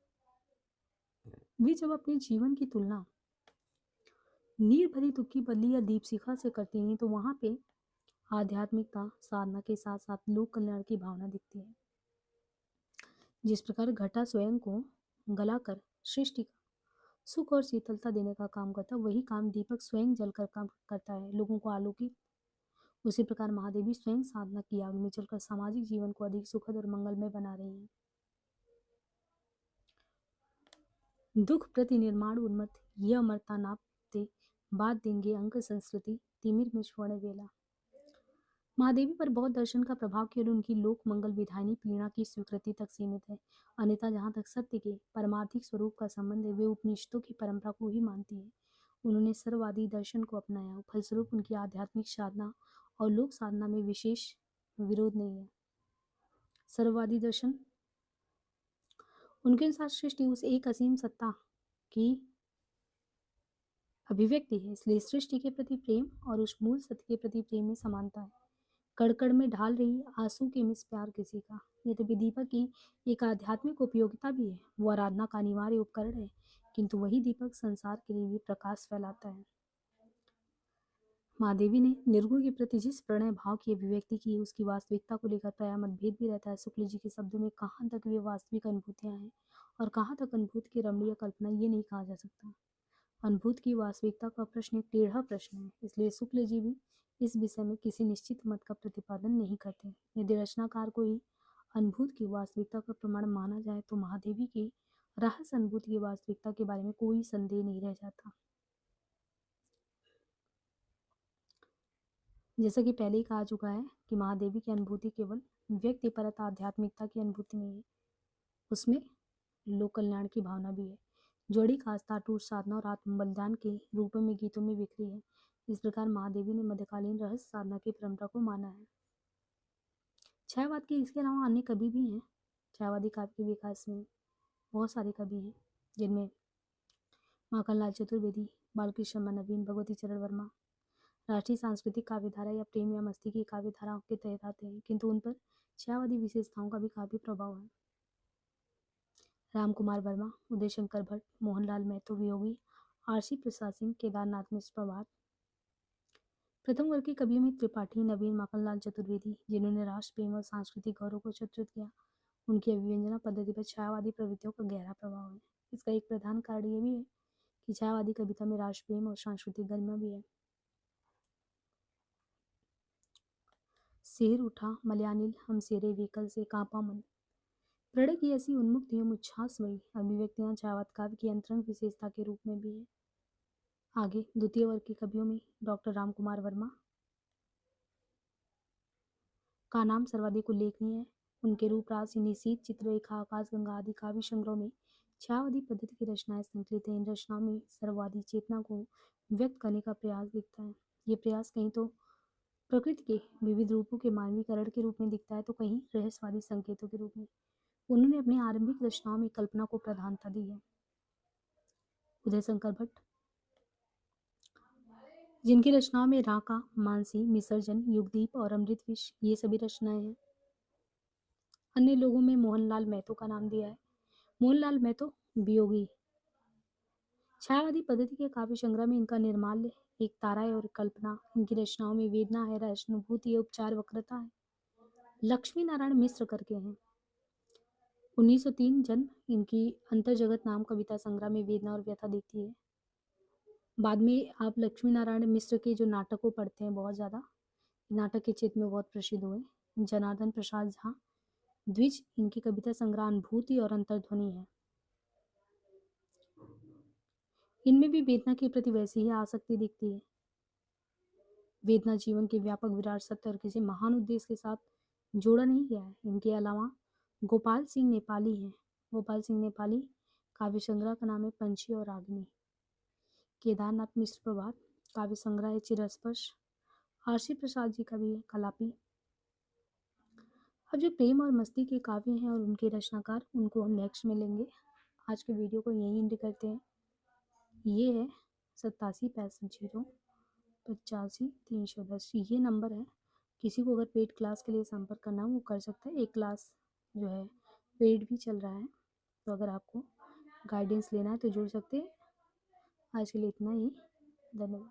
वे जब अपने जीवन की तुलना नीर भरी दुख की बल्ली या दीपशिखा से करती हैं तो वहां पे आध्यात्मिकता साधना के साथ साथ लोक कल्याण की भावना दिखती है। जिस प्रकार घटा स्वयं को गलाकर सृष्टि का सुख और शीतलता देने का काम करता, वही काम दीपक स्वयं जलकर काम करता है, लोगों को आलोकित। उसी प्रकार महादेवी स्वयं साधना की आग में चलकर सामाजिक जीवन को अधिक सुखद और मंगलमय बना रही हैं। दुख प्रति निर्माण उन्मत्त ये अमरता नापते बात देंगे अंक संस्कृति तिमिर में स्वर्ण वेला। महादेवी पर बौद्ध दर्शन का प्रभाव केवल उनकी लोक मंगल विधायनी पीड़ा की स्वीकृति तक सीमित है। अन्यथा जहाँ तक सत्य के परमार्थिक स्वरूप का संबंध है, वे उपनिषदों की परंपरा को ही मानती है। उन्होंने सर्ववादी दर्शन को अपनाया, फलस्वरूप उनकी आध्यात्मिक साधना और लोक साधना में विशेष विरोध नहीं है। सर्ववादी दर्शन, उनके अनुसार सृष्टि उस एक असीम सत्ता की अभिव्यक्ति है, इसलिए सृष्टि के प्रति प्रेम और उस मूल सत्य के प्रति प्रेम में समानता है। कड़-कड़ में ढाल रही आंसू के मिस प्यार किसी का। यद्यपि दीपक की एक आध्यात्मिक उपयोगिता भी है, वो आराधना का अनिवार्य उपकरण है, किंतु वही दीपक संसार के लिए भी प्रकाश फैलाता है। महादेवी ने निर्गुण के प्रति जिस प्रणय भाव की अभिव्यक्ति की, उसकी वास्तविकता को लेकर प्रायः मतभेद भी रहता है। शुक्ल जी के शब्दों में कहाँ तक वे वास्तविक अनुभूतियां हैं और कहाँ तक अनुभूत की रमणीय कल्पना, ये नहीं कहा जा सकता। अनुभूत की वास्तविकता का प्रश्न एक टेढ़ा प्रश्न है, इसलिए शुक्ल जी भी इस विषय में किसी निश्चित मत का प्रतिपादन नहीं करते। यदि रचनाकार को ही अनुभूत की वास्तविकता का प्रमाण माना जाए तो महादेवी की रहस्य अनुभूति की वास्तविकता के बारे में कोई संदेह नहीं रह जाता। जैसा कि पहले ही कहा चुका है कि महादेवी की अनुभूति केवल व्यक्तिपरक आध्यात्मिकता की अनुभूति नहीं है, उसमें लोक कल्याण की भावना भी है। जोड़ी आस्था, अटूट साधना और आत्म बलिदान के रूपों में गीतों में बिखरी है। इस प्रकार महादेवी ने मध्यकालीन रहस्य साधना की परंपरा को माना है। छायावाद के इसके अलावा अन्य कवि भी हैं। छायावादी काव्य के विकास में बहुत सारे कवि हैं, जिनमें माखनलाल चतुर्वेदी, बालकृष्ण शर्मा नवीन, भगवती चरण वर्मा राष्ट्रीय सांस्कृतिक काव्यधारा या प्रेम या मस्ती की काव्यधारा के तहत आते हैं, किंतु उन पर छायावादी विशेषताओं का भी काफी प्रभाव है। राम कुमार वर्मा, उदय शंकर भट्ट, मोहनलाल महतो वियोगी, आरसी प्रसाद सिंह, केदारनाथ मिश्र प्रभात। प्रथम वर्ग के कवियों में त्रिपाठी, नवीन, माखनलाल चतुर्वेदी, जिन्होंने राष्ट्र प्रेम और सांस्कृतिक गौरव को चित्रित किया, उनकी अभिव्यंजना पद्धति पर छायावादी प्रवृत्तियों का गहरा प्रभाव है। इसका एक प्रधान कारण ये भी है कि छायावादी कविता में राष्ट्र प्रेम और सांस्कृतिक गरिमा भी है। शेर उठा मलयानिल हम शेरे वेकल से कांपा मन, प्रणय की ऐसी उन्मुक्त एवं उच्छ्वासमयी अभिव्यक्तियां छायावाद काव्य की अंतरंग विशेषता के रूप में भी है। आगे द्वितीय वर्ग के कवियों में डॉक्टर राम कुमार वर्मा का नाम सर्वाधिक उल्लेखनीय है। उनके रूपरास, निशीथ, चित्ररेखा, आकाशगंगा आदि काव्य संग्रहों में छायावादी पद्धति की रचनाएं संकलित हैं। इन रचनाओं में सर्ववादी चेतना को व्यक्त करने का प्रयास दिखता है। ये प्रयास कहीं तो प्रकृति के विविध रूपों के मानवीकरण के रूप में दिखता है, तो कहीं रहस्यवादी संकेतों के रूप में। उन्होंने अपनी आरंभिक रचनाओं में कल्पना को प्रधानता दी है। उदय शंकर भट्ट, जिनकी रचनाओं में राका, मानसी, विसर्जन, युगदीप और अमृत विष, ये सभी रचनाएं हैं। अन्य लोगों में मोहनलाल महतो का नाम दिया है। मोहनलाल महतो वियोगी। छायावादी पद्धति के काव्य संग्रह में इनका निर्माल्य एक तारा है और कल्पना। इनकी रचनाओं में वेदना है, रसनुभूति, उपचार, वक्रता है। लक्ष्मी नारायण मिश्र करके हैं। 1903 जन्म। इनकी अंतर्जगत नाम कविता संग्रह में वेदना और व्यथा दिखती है। बाद में आप लक्ष्मी नारायण मिश्र के जो नाटक को पढ़ते हैं, बहुत ज़्यादा नाटक के क्षेत्र में बहुत प्रसिद्ध हुए। जनार्दन प्रसाद झा द्विज, इनकी कविता संग्रह अनुभूति और अंतर्ध्वनि है। इनमें भी वेदना के प्रति वैसी ही आसक्ति दिखती है। वेदना जीवन के व्यापक विराट सत्य और किसी महान उद्देश्य के साथ जोड़ा नहीं गया है। इनके अलावा गोपाल सिंह नेपाली हैं। गोपाल सिंह नेपाली काव्य संग्रह का नाम है पंछी और रागिनी। केदारनाथ मिश्र प्रभात काव्य संग्रह है चिरस्पर्श। आरसी प्रसाद जी का भी है कलापी। अब जो प्रेम और मस्ती के काव्य हैं और उनके रचनाकार, उनको हम नेक्स्ट में लेंगे। आज के वीडियो को यहीं एंड करते हैं। ये है 8765085310, ये नंबर है। किसी को अगर पेड क्लास के लिए संपर्क करना हो वो कर सकता है। एक क्लास जो है पेड भी चल रहा है, तो अगर आपको गाइडेंस लेना है तो जुड़ सकते हैं। आज के लिए इतना ही। धन्यवाद।